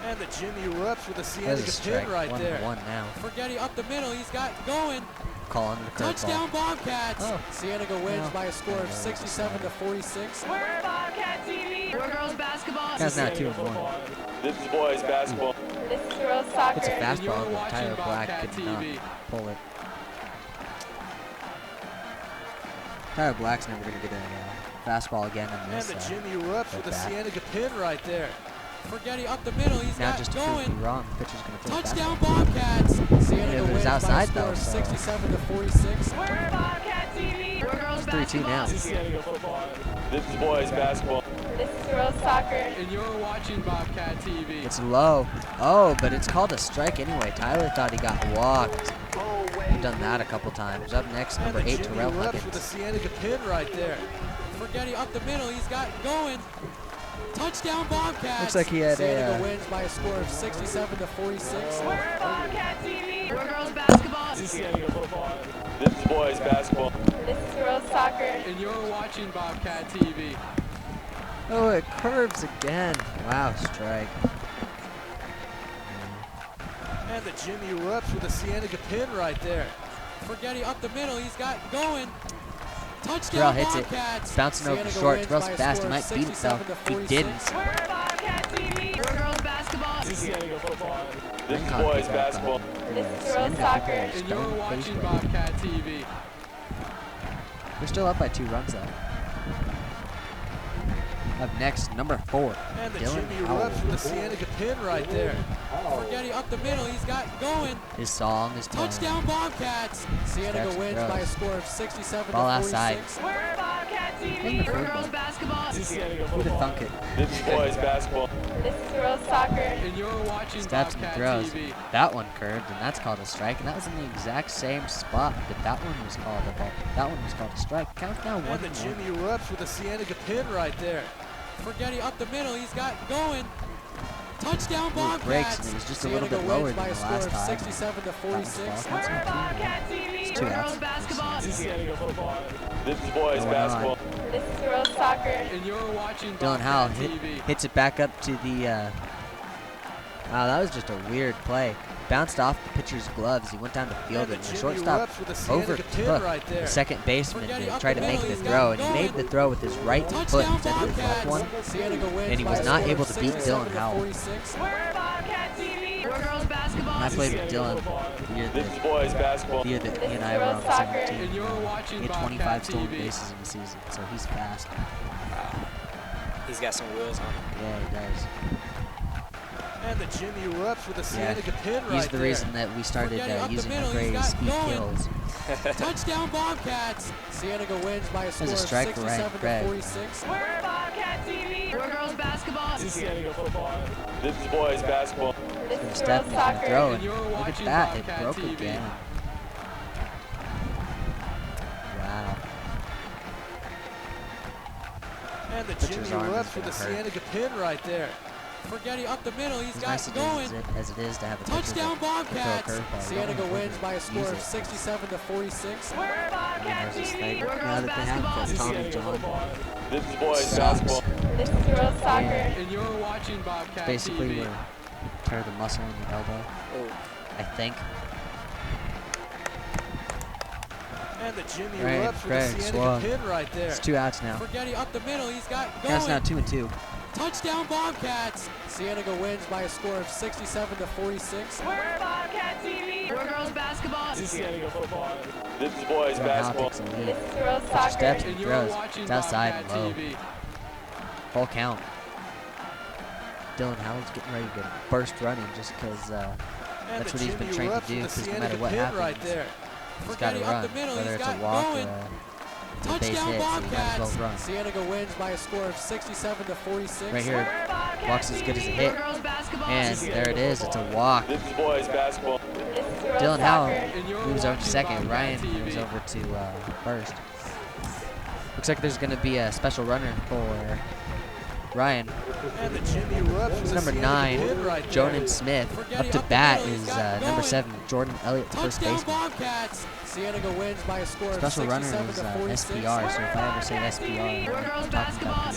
And the Jimmy erupts with a That is Cienega a strike. pin right 1-1 there. now. Forgetty up the middle. He's got going. Call on the curveball. Touchdown Bobcats. Oh. Cienega wins No. by a score of 67 to 46. We're Bobcat TV. We're girls basketball. Guy's now 2-1. This is boys basketball. This is girls soccer. It's a And you're fastball, but watching Tyler Black Bobcat could not TV. pull it. Tyler Black's never going to get a fastball again in And this. the Jimmy erupts with a bat. Cienega pin right there. Forgetty up the middle. He's Now got just to prove me going. wrong, the pitcher's going to throw it Touchdown back. Bobcats. Cienega it was wins outside, by a score though, of so- 67 to 46. We're Bobcat TV. We're girls 3-2 now. basketball. This is boys basketball. This is girls soccer. And you're watching Bobcat TV. It's low. Oh, but it's called a strike anyway. Tyler thought he got walked. We've done that a couple times. Up next, And number the 8, Jimmy Terrell erupts with a Huggins. Cienega pin right there. Forgetty up the middle. He's got going. Touchdown Bobcats. Looks like he had Cienega a, wins by a score of 67 to 46. We're Bobcat TV. We're girls basketball. This is boys basketball. This is girls soccer. And you're watching Bobcat TV. Oh, it curves again. Wow, strike. And the Jimmy erupts with a Cienega pin right there. Forgetty up the middle. He's got going. Terrell Touchdown hits it. Bobcats. Bouncing over Cienega short. wins Terrell's by a fast. He score might of beat himself. 67 to If he 46. didn't, We're Bobcat TV. We're girls basketball. This is Rincon boys picked up basketball. the, This is Cienega girls people soccer. are And stoned you're face watching with. Bobcat TV. We're still up by 2 runs, though. Up next, number 4, And the Dylan Jimmy Howell. erupts with a Cienega pin right there. Forgetty up the middle. He's got going. His song is playing. Touchdown Bobcats. Cienega Steps and wins throws. by a score of 67 Ball to outside. 46. We're Bobcat TV. Wonderful. We're girls basketball. Who'd have thunk it? This is boys basketball. This is girls soccer. And you're watching Steps and Bobcat throws. TV. That one curved, and that's called a strike. And that was in the exact same spot that that one was called a ball. That one was called a strike. Count now 1-1. And the Jimmy erupts with a Cienega pin right there. Forgetty up the middle. He's got going. Touchdown It Bobcats. breaks, and it was just a little Cienega bit lower wins by than a the score last of time. 67 to 46. Counts We're now 2-1. Bobcat TV. It's 2 We're outs. girls basketball. This is boys Going on. basketball. This is girls soccer. And you're watching Dylan Howell Bobcat TV. hits it back up to the. Wow, that was just a weird play. Bounced off the pitcher's gloves. He went down to field And it. the And the Jimmy shortstop erupts with a Cienega pin overtook right there. the second baseman Forgetty to up try the to make middle, the he's throw, got and he going. made the throw with his right foot Touchdown instead of his left one. Bobcats. Cienega wins And he by was a not score able of to beat 67 Dylan to Howell. 46. We're Bobcat TV. We're girls basketball. And I played with Dylan the year This is that, boys basketball. the year that he and I were on the Soccer. same team. And you're watching He had 25 Bobcat stolen TV. bases in the season, so he's fast. He's got some wheels on him. Yeah, he does. And the Jimmy erupts with a Yeah, Cienega pin right he's the there. reason that we started Forgetty up the using the middle, he's phrase got speed going. kills. Touchdown Bobcats. Cienega wins by a score of a strike for Ryan 67 to Craig. 46. We're Bobcat TV. We're girls basketball. This is boys basketball. This Gonna is step girls and he's gonna soccer. throw, And and you're look at watching that, it Bobcat broke TV. again. Wow. And the Pitcher's Jimmy arm is erupts with a gonna hurt. Cienega pin right there. Forgetty up the middle. He's As got nice going. as it is to have a pitcher Touchdown that can Bobcats. throw a curveball, you Cienega don't wins by a use score of it. 67 to 46. We're And Bobcat there's this TV. thing We're now girls that they have basketball. the Tommy John. This is boys Sucks. basketball. This is girls soccer. And you're watching Bobcat Basically, TV. we're tear the muscle in the elbow. I think. And the Jimmy Ryan erupts with Craig a Cienega swung. pin right there. It's 2 outs now. Forgetty up the middle. He's got Counts now going. 2-2. Touchdown Bobcats. Cienega wins by a score of 67 to 46. We're Bobcat TV. We're girls basketball. This is boys Dylan Howell basketball. takes a lead. This is girls Pitcher soccer. steps And and you're throws. watching It's outside Bobcat and low. TV. Full count. Dylan Howell's getting ready to burst running just because And that's the what he's been Jimmy trained erupts to do. with a Because no matter Cienega what pin happens, right there. he's got to Forgetty run. up the middle. Whether He's it's a got walk going. or a base Touchdown hit, so you might as Bobcats. well run. Cienega wins by a score of 67 to 46. Right here, We're Bobcat walks as good as a TV. hit. We're girls basketball. And there it is. It's a walk. This is boys basketball. This is girls Dylan Howell soccer. And you're moves over to watching second. Bobcat Ryan TV. moves over to first. Looks like there's going to be a special runner for Ryan. And the Jimmy erupts with It's a number Cienega 9, pin right Jonan there. Smith. Up to bat is number 7, Jordan Elliott, the first Touchdown baseman. Bobcats. Cienega wins by a score Special of runner 67 is to 46. SPR, so if I ever say SPR, We're I'm girls talking basketball. about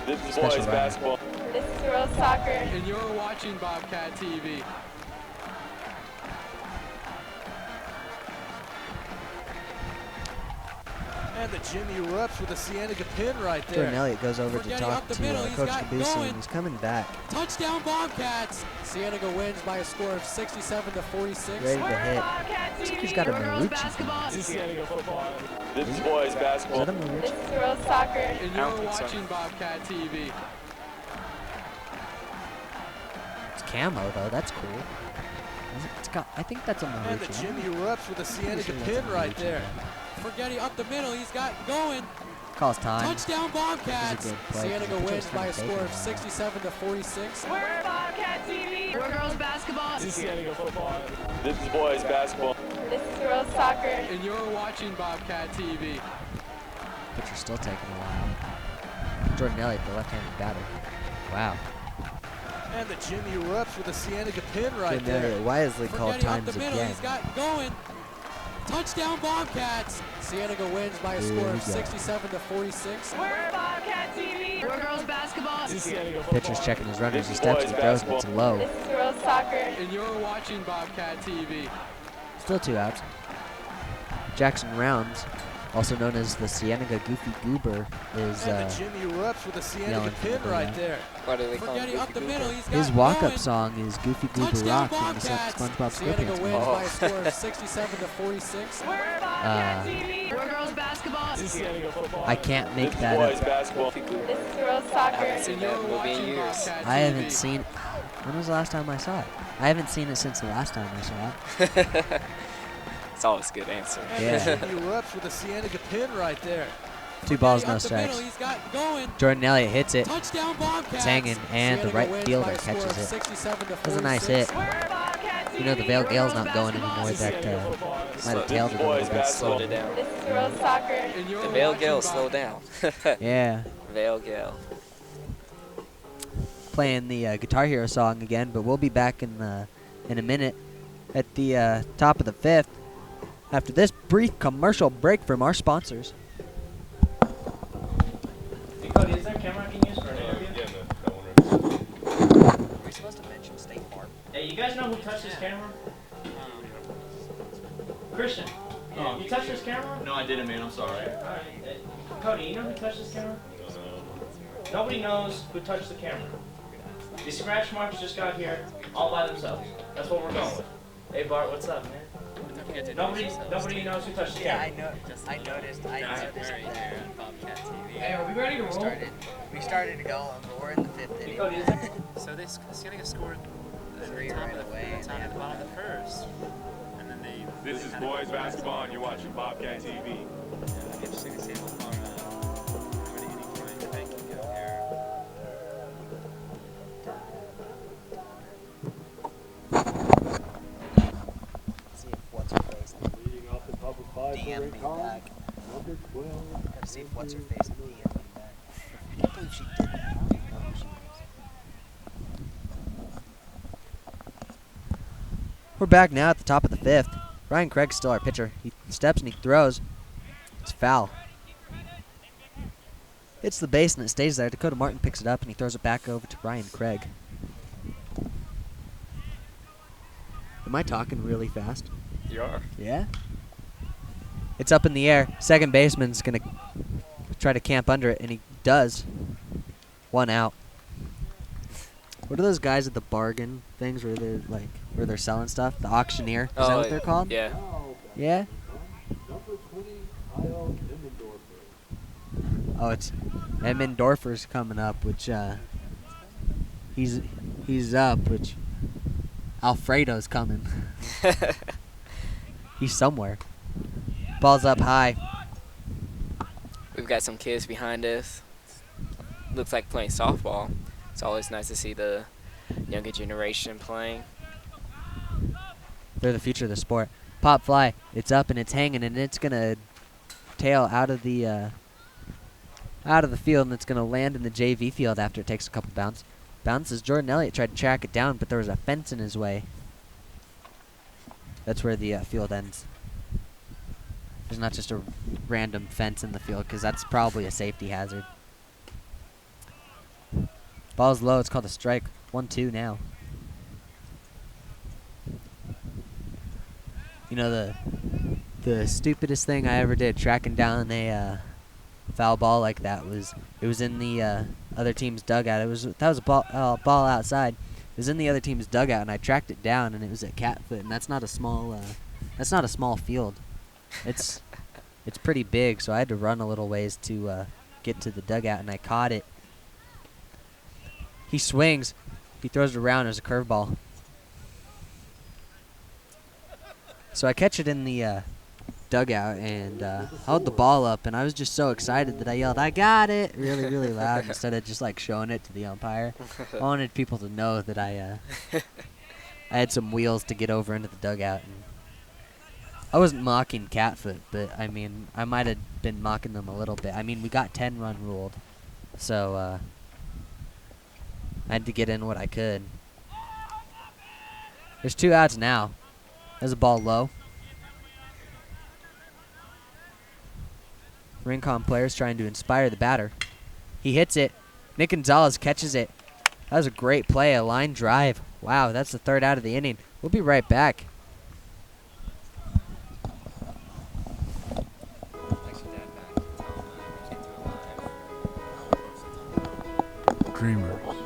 This is Special boys runner. basketball. This is girls soccer. And you're watching Bobcat TV. And the Jimmy erupts with a Cienega pin right Jordan there. Elliott goes over to Forgetting talk up the to middle, he's Coach got Cabusi, going. and he's coming back, Touchdown Bobcats. Cienega wins by a score of 67 to 46. ready to hit. Bobcat Looks like TV. he's got a We're girls Marucci. basketball. This is boys Is basketball. that a Marucci? This is girls soccer. And I don't you're think so. watching Bobcat TV. It's camo though. That's cool. It's got. I think that's a And the Marucci. Jimmy erupts with a Cienega sure that's pin a right Marucci. there. Forgetting up the middle, he's got going. Calls time. Touchdown Bobcats. good play. Cienega The pitcher's wins by a kinda score of taking a 67 to 46. We're Bobcat TV. We're girls basketball. This is boys basketball. This is girls soccer. And you're watching Bobcat TV. Pitcher's still taking a while. Jordan Elliott, the left-handed batter. Wow. And the Jimmy erupts with a Cienega pin right Jordan there. Elliott wisely called Forgetting up times the middle, again. he's got going. Touchdown Bobcats. Cienega wins by a Here score we of go. 67 to 46. We're Bobcat TV. We're girls basketball. Pitcher's checking his runners. He This is steps boys and throws, and it's low. This is girls soccer. And you're watching Bobcat TV. Still 2 outs. Jackson Rounds, also known as the Cienega Goofy Goober, is And the Jimmy erupts with a Cienega yelling for pin the right ball. there. What do they call Forgetting him? up the middle, he's got his walk-up going. song is Goofy Goober Touchdown Rock from the Bobcats. SpongeBob Cienega SquarePants wins movie. by a score of 67 to 46. We're Bobcat TV. We're girls basketball. I can't make This is that boys up. basketball. This is girls I haven't soccer. seen And that you're movie in watching years. Bobcat I haven't TV. seen. When was the last time I saw it? I haven't seen it since the last time I saw it. It's always a good answer. And Yeah. the Jimmy erupts with a Cienega pin right there. 2 balls, no Up the middle, strikes. he's got going. Jordan Elliott hits it. Touchdown Bobcats. It's hanging, and the Cienega right wins fielder by a score catches of it. 67 to That was a nice 46. hit. We're Bobcat TV. You know the Vale We're Gale's girls not going basketball. anymore. That might have tailed it a Boys little bit. basketball. Slowed it down. This is girls soccer. And you're The Vale watching Gale Bob- slowed down. Yeah. Vale Gale. Playing the Guitar Hero song again, but we'll be back in a minute at the top of the 5th after this brief commercial break from our sponsors. Hey, Cody, is there a camera I can use for an interview? Are we supposed to mention State Farm? Hey, you guys know who touched this camera? Christian. You touched this camera? No, I didn't, man. I'm sorry. Alright. Cody, you know who touched this camera? Nobody knows who touched the camera. These scratch marks just got here all by themselves. That's what we're going with. Hey Bart, what's up, man? Nobody knows who touched the camera. I noticed at Bobcat TV. Hey, are we ready to roll? We started to go, but we're in the 5th Hey, inning. Cody, is that So they Cienega scored at the 3 top right of the, away. top at the bottom of the first, and then they. This is boys basketball, and you're watching Bobcat TV. It'll be interesting to see how far how many innings Ryan Craig can go here. See if what's her face Leading off the top of 5 for DM me Rincon, back. number 12. Gotta see if what's her face DM me back. I can't believe she did that. I don't even know who she is. We're back now at the top of the 5th. Ryan Craig's still our pitcher. He steps and he throws. It's foul. Hits the base and it stays there. Dakota Martin picks it up and he throws it back over to Ryan Craig. Am I talking really fast? You are. Yeah? It's up in the air. Second baseman's going to try to camp under it, and he does. 1 out. What are those guys at the bargain things where they're selling stuff? The auctioneer? Is that what they're called? Yeah. Yeah? Number 20, Kyle Emmendorfer. Oh, it's Emmendorfer's coming up, which he's up, which Alfredo's coming. He's somewhere. Ball's up high. We've got some kids behind us. Looks like playing softball. It's always nice to see the younger generation playing. They're the future of the sport. Pop fly. It's up and it's hanging and it's gonna tail out of the field, and it's going to land in the JV field after it takes a couple bounces. Jordan Elliott tried to track it down, but there was a fence in his way. That's where the field ends. There's not just a random fence in the field, because that's probably a safety hazard. Ball's low. It's called a strike. 1-2 now. You know, the stupidest thing I ever did, tracking down a foul ball like that, was it was in the other team's dugout. That was a ball outside. It was in the other team's dugout, and I tracked it down, and it was at Catfoot, and that's not a small field. It's pretty big, so I had to run a little ways to get to the dugout, and I caught it. He swings. He throws it around as a curveball. So I catch it in the dugout and held the ball up, and I was just so excited that I yelled, "I got it!" really, really loud instead of just like showing it to the umpire. I wanted people to know that I had some wheels to get over into the dugout. And I wasn't mocking Catfoot, but I mean, I might have been mocking them a little bit. I mean, we got 10-run ruled, so I had to get in what I could. There's 2 outs now. There's a ball low. Rincon players trying to inspire the batter. He hits it. Nick Gonzalez catches it. That was a great play, a line drive. Wow, that's the 3rd out of the inning. We'll be right back. Dreamers,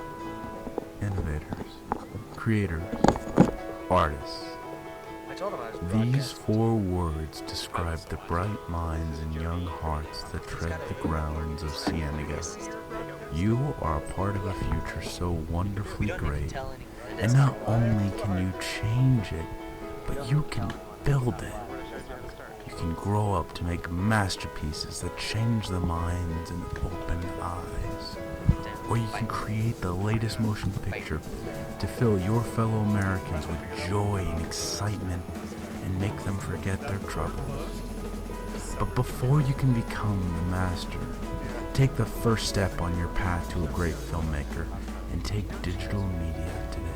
innovators, creators, artists. These 4 words describe the bright minds and young hearts that tread the grounds of Cienega. You are a part of a future so wonderfully great, and not only can you change it, but you can build it. You can grow up to make masterpieces that change the minds and open eyes. Or you can create the latest motion picture to fill your fellow Americans with joy and excitement and make them forget their troubles. But before you can become the master, take the first step on your path to a great filmmaker and take digital media today.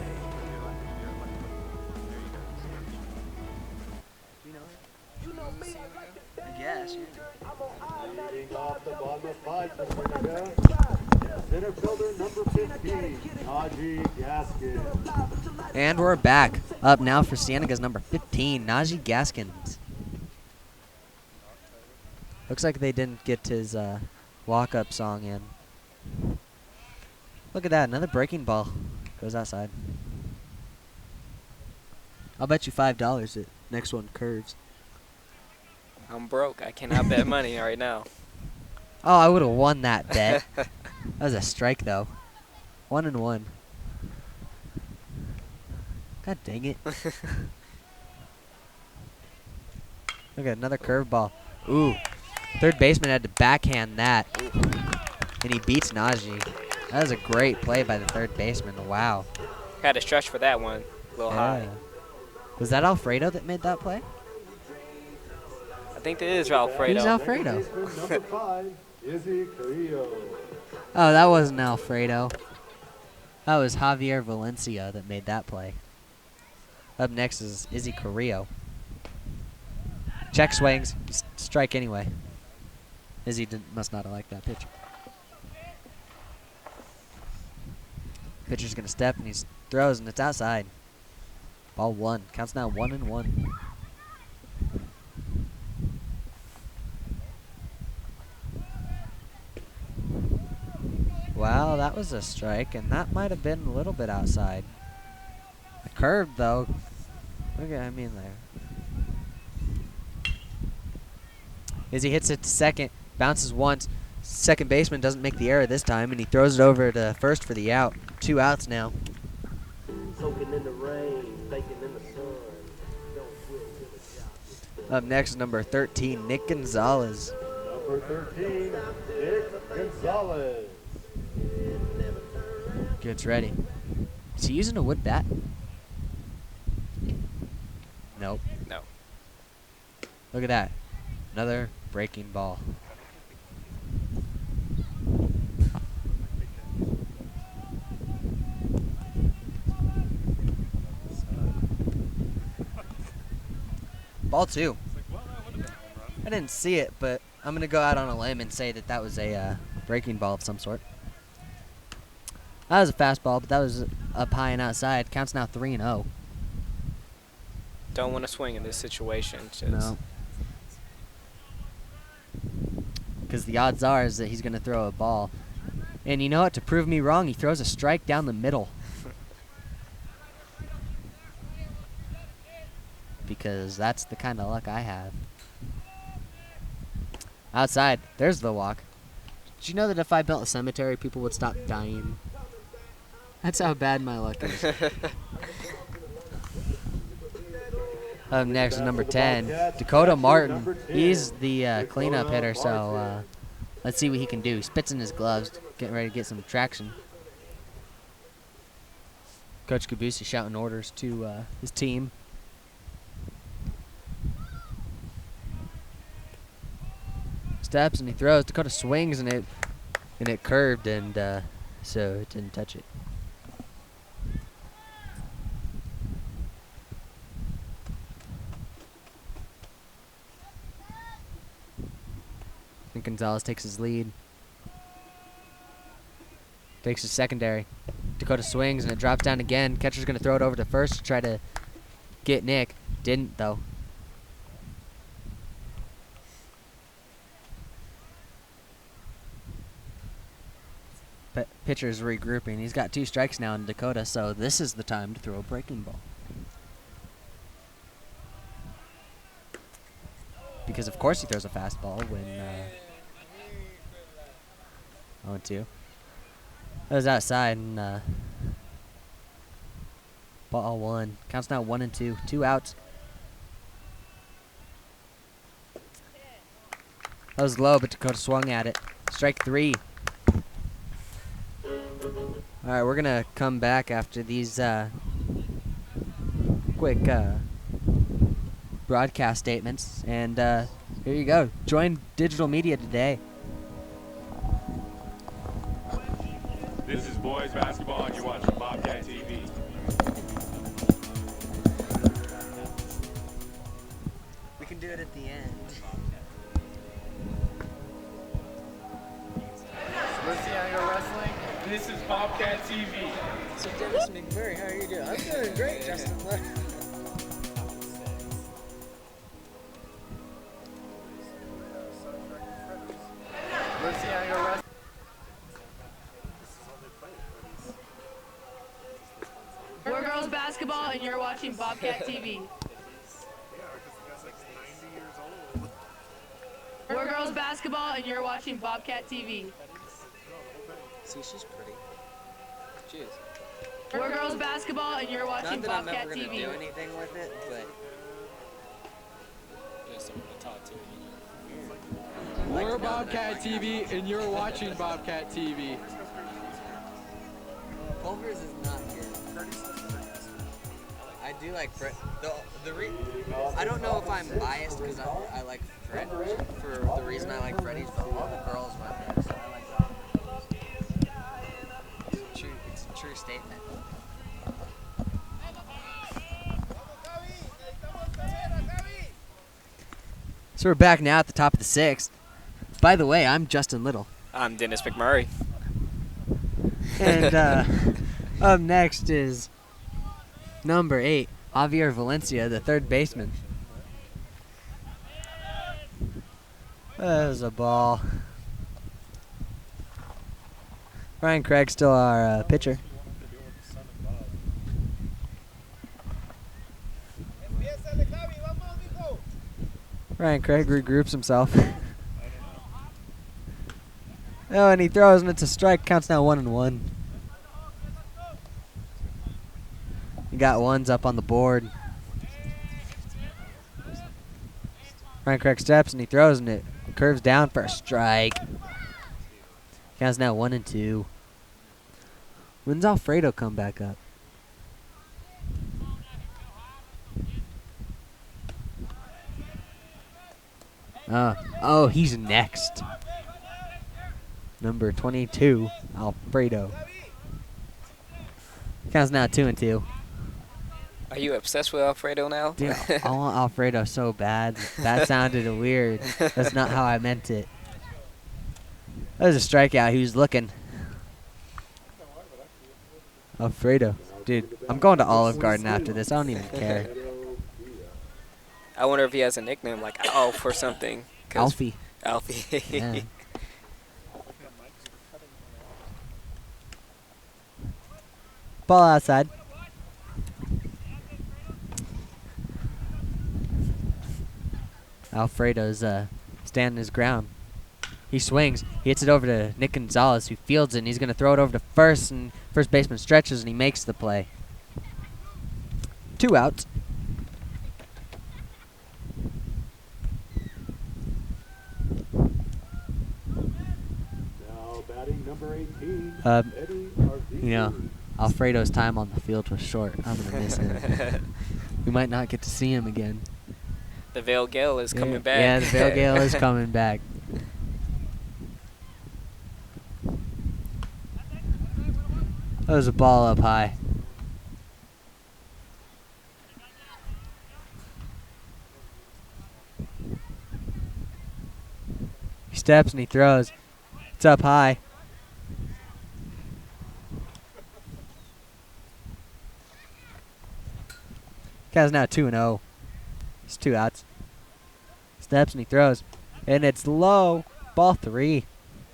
Yes. Leading off the bottom of 5 for Cienega, center fielder number 15, Najee Gaskin. And we're back. Up now for Cienega's number 15, Najee Gaskins. Looks like they didn't get his walk-up song in. Look at that, another breaking ball. Goes outside. I'll bet you $5 that next one curves. I'm broke. I cannot bet money right now. Oh, I would have won that bet. That was a strike, though. 1-1. God dang it. Look at another curveball. Ooh. Third baseman had to backhand that. And he beats Najee. That was a great play by the third baseman. Wow. Had to stretch for that one. A little high. Was that Alfredo that made that play? I think that is Alfredo. Who's Alfredo? Number 5, Izzy Carrillo. Oh, that wasn't Alfredo. That was Javier Valencia that made that play. Up next is Izzy Carrillo. Check swings. Strike anyway. Izzy must not have liked that pitch. Pitcher's going to step, and he throws, and it's outside. Ball 1. Counts now 1-1. Wow, that was a strike, and that might have been a little bit outside. A curve, though. Look at, I mean, there. Izzy hits it to second, bounces once. Second baseman doesn't make the error this time, and he throws it over to first for the out. 2 outs now. Soaking in the rain, baking in the sun. Don't quit till the job. Up next is number 13, Nick Gonzalez. Number 13, Nick Gonzalez. Gets ready. Is he using a wood bat? Nope. No. Look at that. Another breaking ball. Ball 2. I didn't see it, but I'm going to go out on a limb and say that that was a breaking ball of some sort. That was a fastball, but that was up high and outside. Counts now 3-0. Don't want to swing in this situation. Just No. Because the odds are is that he's going to throw a ball. And you know what? To prove me wrong, he throws a strike down the middle. Because that's the kind of luck I have. Outside, there's the walk. Did you know that if I built a cemetery, people would stop dying? That's how bad my luck is. Up next is number 10, Dakota Martin. He's the cleanup hitter, so let's see what he can do. He spits in his gloves, getting ready to get some traction. Coach Kabusi shouting orders to his team. Steps and he throws. Dakota swings and it curved, and so it didn't touch it. And Gonzalez takes his lead. Takes his secondary. Dakota swings and it drops down again. Catcher's going to throw it over to first to try to get Nick. Didn't, though. Pitcher's regrouping. He's got 2 strikes now in Dakota, so this is the time to throw a breaking ball. Because of course he throws a fastball when 0-2. That was outside, and ball 1. Counts now 1-2. 2 outs. That was low, but Dakota swung at it. Strike 3. All right, we're gonna come back after these quick broadcast statements, and here you go. Join digital media today. This is boys basketball, and you're watching Bobcat TV. We can do it at the end. Cienega Wrestling. This is Bobcat TV. So Dennis McMurray, how are you doing? I'm doing great, Justin. We're girls basketball, and you're watching Bobcat TV. We're girls basketball, and you're watching Bobcat TV. See, she's pretty. She is. We're girls basketball, and you're watching Not that Bobcat I'm never gonna TV. do anything with it, but We're Bobcat TV, and you're watching Bobcat TV. Culver's is not good. I do like Fred. I don't know if I'm biased because I like Fred for the reason I like Freddy's, but all the girls went there, so I like that. It's a true statement. So we're back now at the top of the 6th. By the way, I'm Justin Little. I'm Dennis McMurray. And up next is number 8, Javier Valencia, the third baseman. That was a ball. Ryan Craig's still our pitcher. Ryan Craig regroups himself. Oh, and he throws, and it's a strike. Counts now 1-1. He got ones up on the board. Ryan Craig steps, and he throws, and it curves down for a strike. Counts now 1-2. When's Alfredo come back up? Oh, he's next. Number 22, Alfredo. Counts now 2-2. Are you obsessed with Alfredo now? Dude, I want Alfredo so bad. That sounded weird. That's not how I meant it. That was a strikeout. He was looking. Alfredo. Dude, I'm going to Olive Garden after this. I don't even care. I wonder if he has a nickname like Alf or something. Alfie. Alfie. Yeah. Ball outside. Alfredo's standing his ground. He swings. He hits it over to Nick Gonzalez, who fields it, and he's going to throw it over to first, and first baseman stretches, and he makes the play. 2 outs. Now batting number 18, Eddie You know, Alfredo's time on the field was short. I'm going to miss him. We might not get to see him again. The Veil Gale is coming back. Yeah, the Veil Gale is coming back. That was a ball up high. He steps and he throws. It's up high. Count's now 2-0. It's 2 outs. Steps and he throws. And it's low. Ball 3.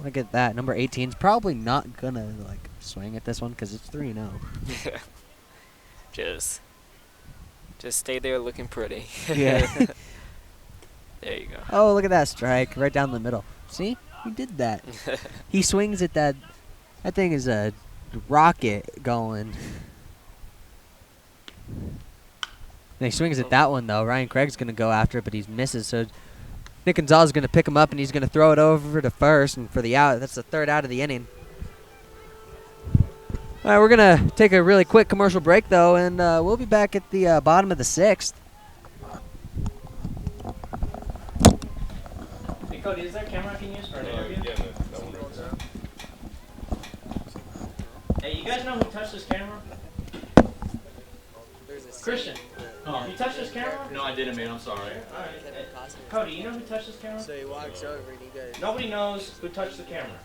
Look at that. Number 18's probably not going to like swing at this one because it's 3-0. Just stay there looking pretty. Yeah. There you go. Oh, look at that strike right down the middle. See? He did that. He swings at that. That thing is a rocket going. And he swings at that one, though. Ryan Craig's going to go after it, but he misses. So Nick Gonzalez is going to pick him up, and he's going to throw it over to first. And for the out, that's the 3rd out of the inning. All right, we're going to take a really quick commercial break, though, and we'll be back at the bottom of the 6th. Hey, Cody, is there a camera I can use for an interview? Hey, you guys know who touched this camera? Christian. Oh, you touched this camera? No, I didn't, man. I'm sorry. Alright. Cody, you know who touched this camera? So he walks over and he goes. Nobody knows who touched the camera.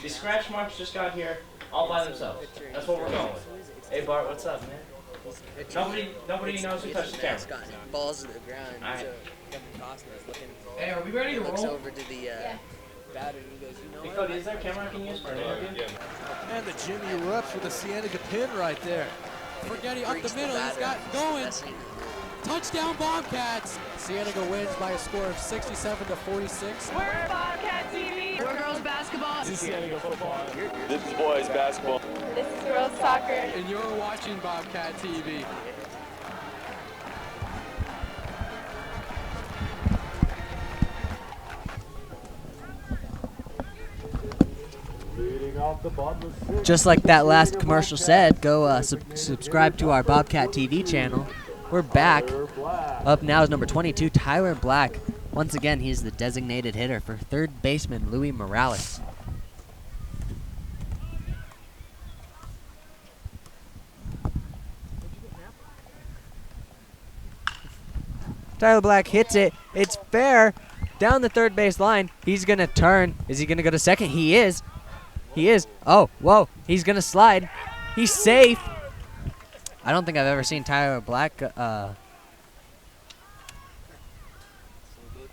These scratch marks just got here all by themselves. That's what we're going with. Hey, Bart, what's up, man? Nobody knows who touched the camera. Balls to the ground. Alright. So Kevin Costner is looking. Hey, are we ready to looks roll? over to the batter and he goes, you know Hey, what? Cody, is there a camera I can use for an interview? And the Jimmy erupts with a Cienega pin right there. Forgetty up the middle. He's got going. Touchdown Bobcats. Cienega wins by a score of 67-46. We're Bobcat TV. We're girls basketball. This is Cienega football. This is boys basketball. This is girls soccer. And you're watching Bobcat TV. leading off the bottom of 6. Just like that last commercial said, go subscribe to our Bobcat TV channel. We're back. Up now is number 22, Tyler Black. Once again, he's the designated hitter for 3rd baseman Louis Morales. Tyler Black hits it. It's fair. Down the 3rd base line. He's going to turn. Is he going to go to second? He is. He is. Oh, whoa. He's going to slide. He's safe. I don't think I've ever seen Tyler Black. Not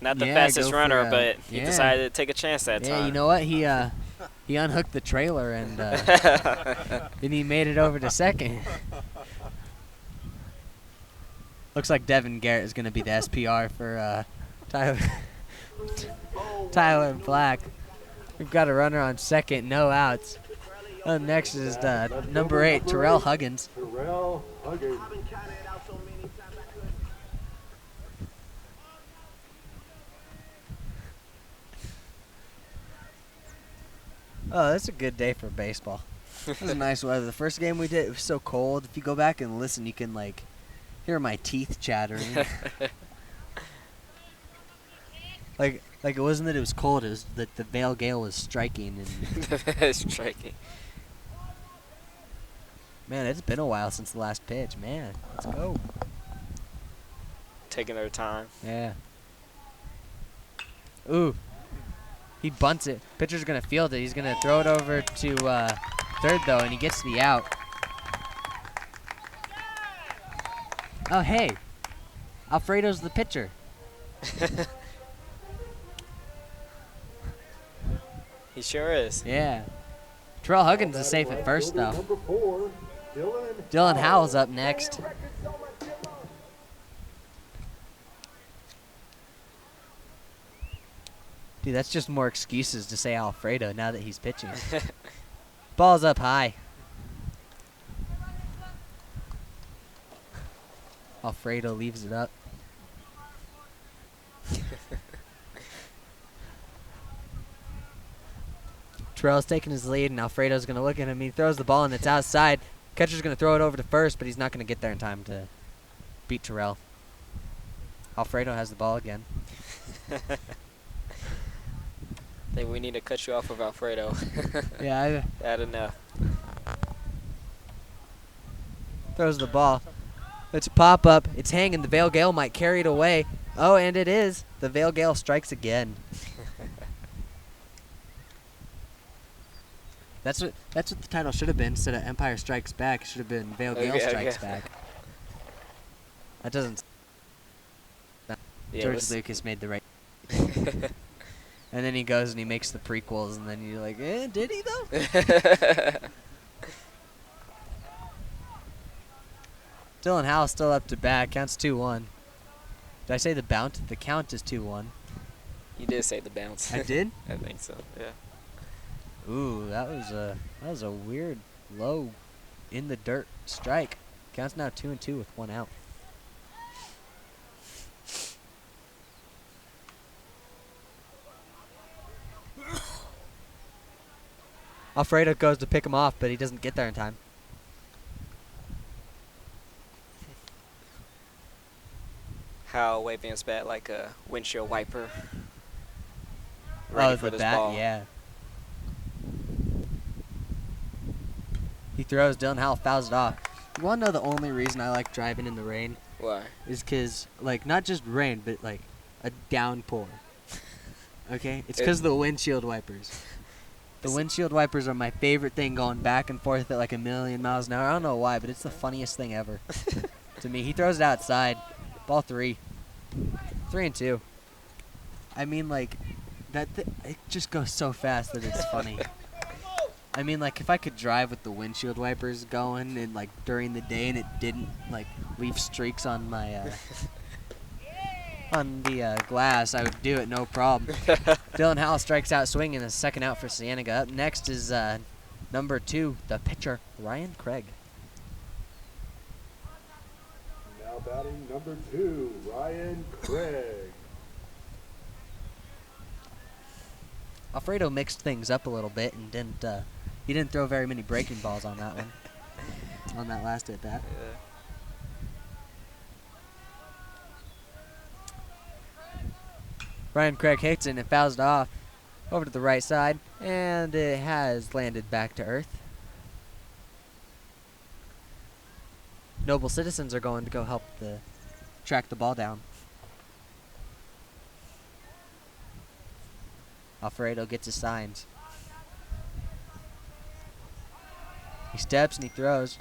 the Yeah, fastest go for runner, a- but he yeah. decided to take a chance that Yeah, time. you know what? He unhooked the trailer and then he made it over to second. Looks like Devin Garrett is going to be the SPR for Tyler Black. We've got a runner on second, no outs. Up next is number 8, Terrell Huggins. Terrell Huggins. Oh, that's a good day for baseball. It was nice weather. The first game we did, it was so cold. If you go back and listen, you can like hear my teeth chattering. Like Like it wasn't that it was cold, it was that the Vale Gale was striking. And Striking. man, it's been a while since the last pitch. Man, let's go. Taking their time. Yeah. Ooh. He bunts it. Pitcher's going to field it. He's going to throw it over to third, though, and he gets the out. Oh, hey. Alfredo's the pitcher. He sure is. Yeah. Terrell Huggins is safe at first, though. Dylan Howell's up next. Dude, that's just more excuses to say Alfredo now that he's pitching. Ball's up high. Alfredo leaves it up. Terrell's taking his lead, and Alfredo's going to look at him. He throws the ball, and it's outside. Catcher's going to throw it over to first, but he's not going to get there in time to beat Terrell. Alfredo has the ball again. I think we need to cut you off of Alfredo. Yeah. Had enough. Throws the ball. It's a pop-up. It's hanging. The Vale Gale might carry it away. Oh, and it is. The Vale Gale strikes again. That's what the title should have been instead of Empire Strikes Back. It should have been Vale Gale Strikes Back. That doesn't. Yeah, George Lucas made the right. And then he goes and he makes the prequels, and then you're like, did he though? Dylan Howell still up to bat. Counts 2-1. Did I say the bounce? The count is 2-1. You did say the bounce. I did? I think so. Yeah. Ooh, that was a weird low in the dirt strike. Counts now 2-2 with 1 out. Alfredo goes to pick him off, but he doesn't get there in time. How waving his bat like a windshield wiper. Oh, the bat, ball. yeah. He throws. Dylan Howell fouls it off. You want to know the only reason I like driving in the rain? Why? Is because, like, not just rain, but, like, a downpour. Okay? It's because of the windshield wipers. The windshield wipers are my favorite thing, going back and forth at, like, 1,000,000 miles an hour. I don't know why, but it's the funniest thing ever to me. He throws it outside. Ball 3. 3-2. I mean, like, it just goes so fast that it's funny. I mean, like, if I could drive with the windshield wipers going and, like, during the day and it didn't, like, leave streaks on my, on the glass, I would do it, no problem. Dylan Howell strikes out swinging, a second out for Cienega. Up next is number 2, the pitcher, Ryan Craig. Now batting number 2, Ryan Craig. Alfredo mixed things up a little bit and he didn't throw very many breaking balls on that one, on that last at bat. Yeah. Ryan Craig hits it and it fouls it off over to the right side, and it has landed back to earth. Noble citizens are going to go help track the ball down. Alfredo gets his signs. He steps and he throws.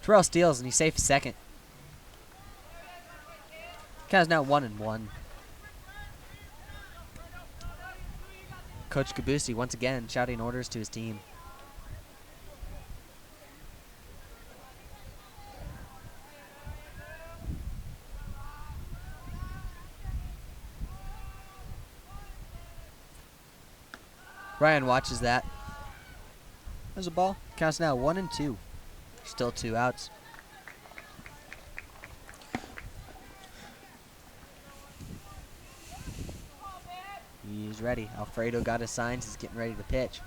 Terrell steals and he's safe second. Count is now 1-1. Coach Kabusi once again shouting orders to his team. Ryan watches that. There's a ball. Counts now 1-2. Still 2 outs. He's ready. Alfredo got his signs. He's getting ready to pitch.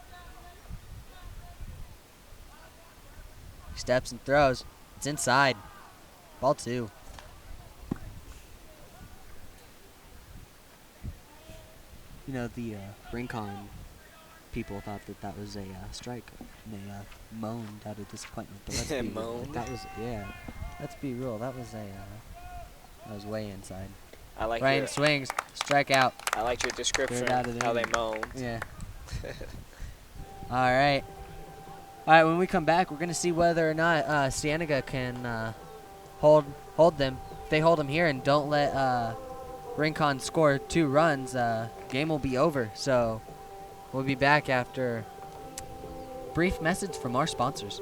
He steps and throws. It's inside. Ball 2. You know, the Rincon people thought that was a strike. And they moaned out of disappointment. But let's be real. Moaned? That was, yeah. Let's be real. That was way inside. I like Ryan your swings, strike out. I liked your description Out of of the how they inning. moaned. Yeah. All right. All right, when we come back, we're going to see whether or not Cienega can hold them. If they hold them here and don't let Rincon score 2 runs, game will be over. So we'll be back after a brief message from our sponsors.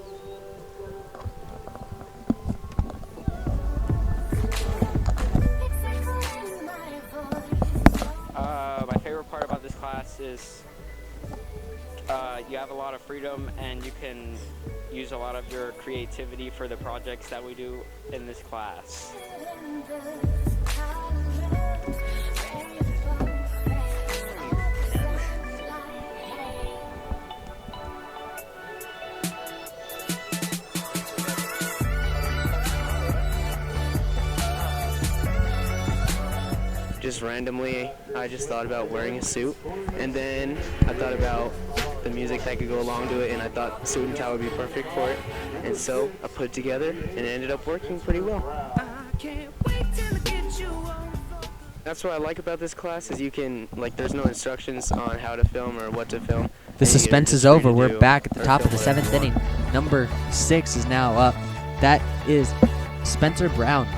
My favorite part about this class is you have a lot of freedom and you can use a lot of your creativity for the projects that we do in this class. Just randomly, I just thought about wearing a suit, and then I thought about the music that could go along to it, and I thought suit and tie would be perfect for it, and so I put it together, and it ended up working pretty well. That's what I like about this class is you can, like, there's no instructions on how to film or what to film. The suspense is over. We're back at the top of the 7th inning. Number 6 is now up. That is Spencer Brown.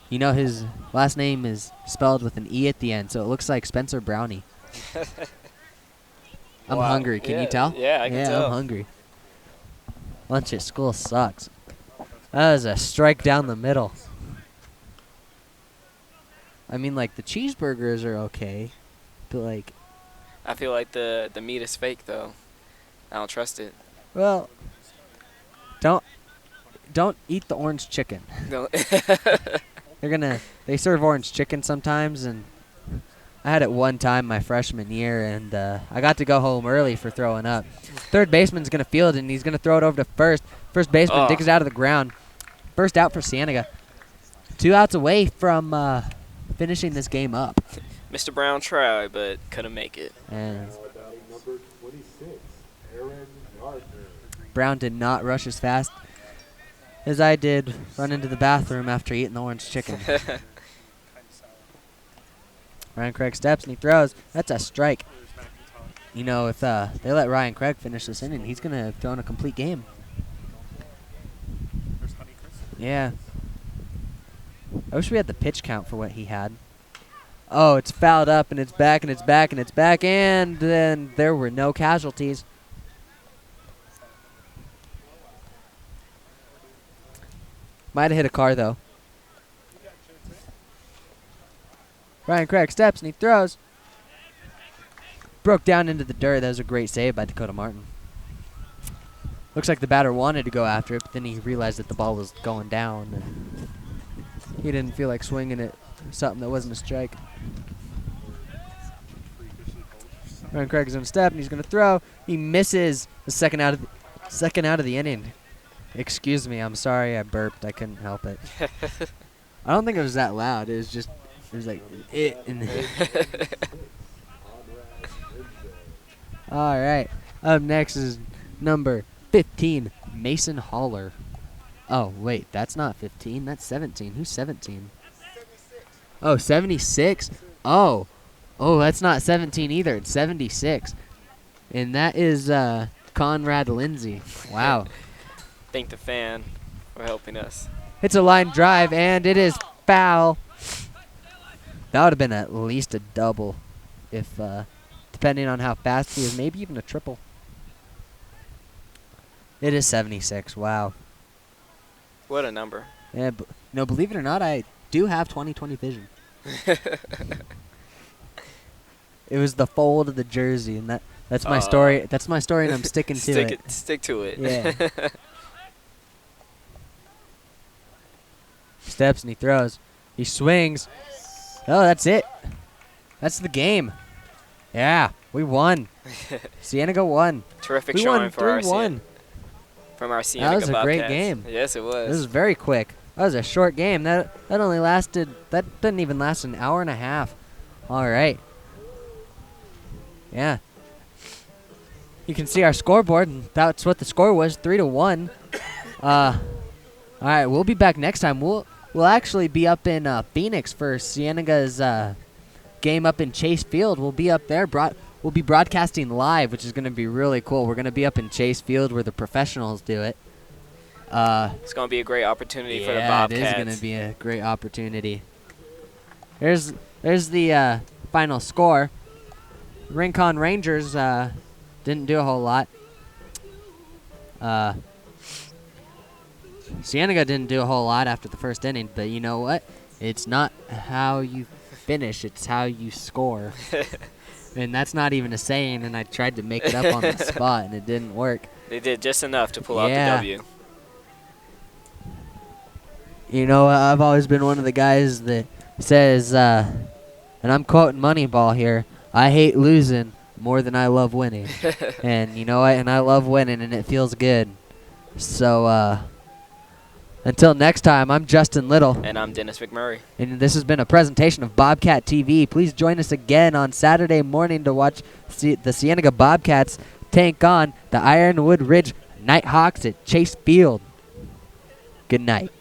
You know his last name is spelled with an E at the end, so it looks like Spencer Brownie. I'm Wow. hungry. Can you Yeah, tell? yeah, I can tell. I'm hungry. Lunch at school sucks. That was a strike down the middle. I mean, like, the cheeseburgers are okay, but, like... I feel like the meat is fake though. I don't trust it. Well, don't eat the orange chicken. Don't. They serve orange chicken sometimes, and I had it one time my freshman year, and I got to go home early for throwing up. Third baseman's going to field it, and he's going to throw it over to first. First baseman digs it out of the ground. First out for Cienega. 2 outs away from finishing this game up. Mr. Brown tried, but couldn't make it. And Number 26, Aaron Gardner. Brown did not rush as fast as I did run into the bathroom after eating the orange chicken. Ryan Craig steps and he throws. That's a strike. You know, if they let Ryan Craig finish this inning, he's going to throw in a complete game. Yeah. I wish we had the pitch count for what he had. Oh, it's fouled up, and it's back, and it's back, and it's back, and then there were no casualties. Might have hit a car, though. Ryan Craig steps, and he throws. Broke down into the dirt. That was a great save by Dakota Martin. Looks like the batter wanted to go after it, but then he realized that the ball was going down, and he didn't feel like swinging it something that wasn't a strike. Ryan Craig's going to step, and he's going to throw. He misses the second out of the inning. Excuse me, I'm sorry I burped. I couldn't help it. I don't think it was that loud. It was like it. All right. Up next is number 15, Mason Haller. Oh, wait, that's not 15. That's 17. Who's 17? Oh, 76? Oh, that's not 17 either. It's 76. And that is Conrad Lindsay. Wow. Thank the fan for helping us. It's a line drive, and it is foul. That would have been at least a double if, depending on how fast he is, maybe even a triple. It is 76. Wow. What a number. Yeah, no, believe it or not, I do have 20/20 vision. It was the fold of the jersey, and that's my story. That's my story, and I'm sticking to it. Stick to it. Yeah. Steps and he throws. He swings. Oh, that's it. That's the game. Yeah, we won. Cienega won. Terrific we showing won for our 3-1. From our Cienega That was a great Bobcats. game. Yes, it was. This was very quick. That was a short game. That only lasted. That didn't even last an hour and a half. All right. Yeah. You can see our scoreboard, and that's what the score was, 3-1. All right, we'll be back next time. We'll actually be up in Phoenix for Cienega's game up in Chase Field. We'll be up there. We'll be broadcasting live, which is going to be really cool. We're going to be up in Chase Field where the professionals do it. It's going to be a great opportunity for the Bobcats. Yeah, it is going to be a great opportunity. There's the final score. Rincon Rangers didn't do a whole lot. Cienega didn't do a whole lot after the first inning, but you know what? It's not how you finish, it's how you score. And that's not even a saying, and I tried to make it up on the spot, and it didn't work. They did just enough to pull out the W. You know, I've always been one of the guys that says, and I'm quoting Moneyball here, I hate losing more than I love winning. And you know what? And I love winning, and it feels good. So, until next time, I'm Justin Little. And I'm Dennis McMurray. And this has been a presentation of Bobcat TV. Please join us again on Saturday morning to watch the Cienega Bobcats take on the Ironwood Ridge Nighthawks at Chase Field. Good night.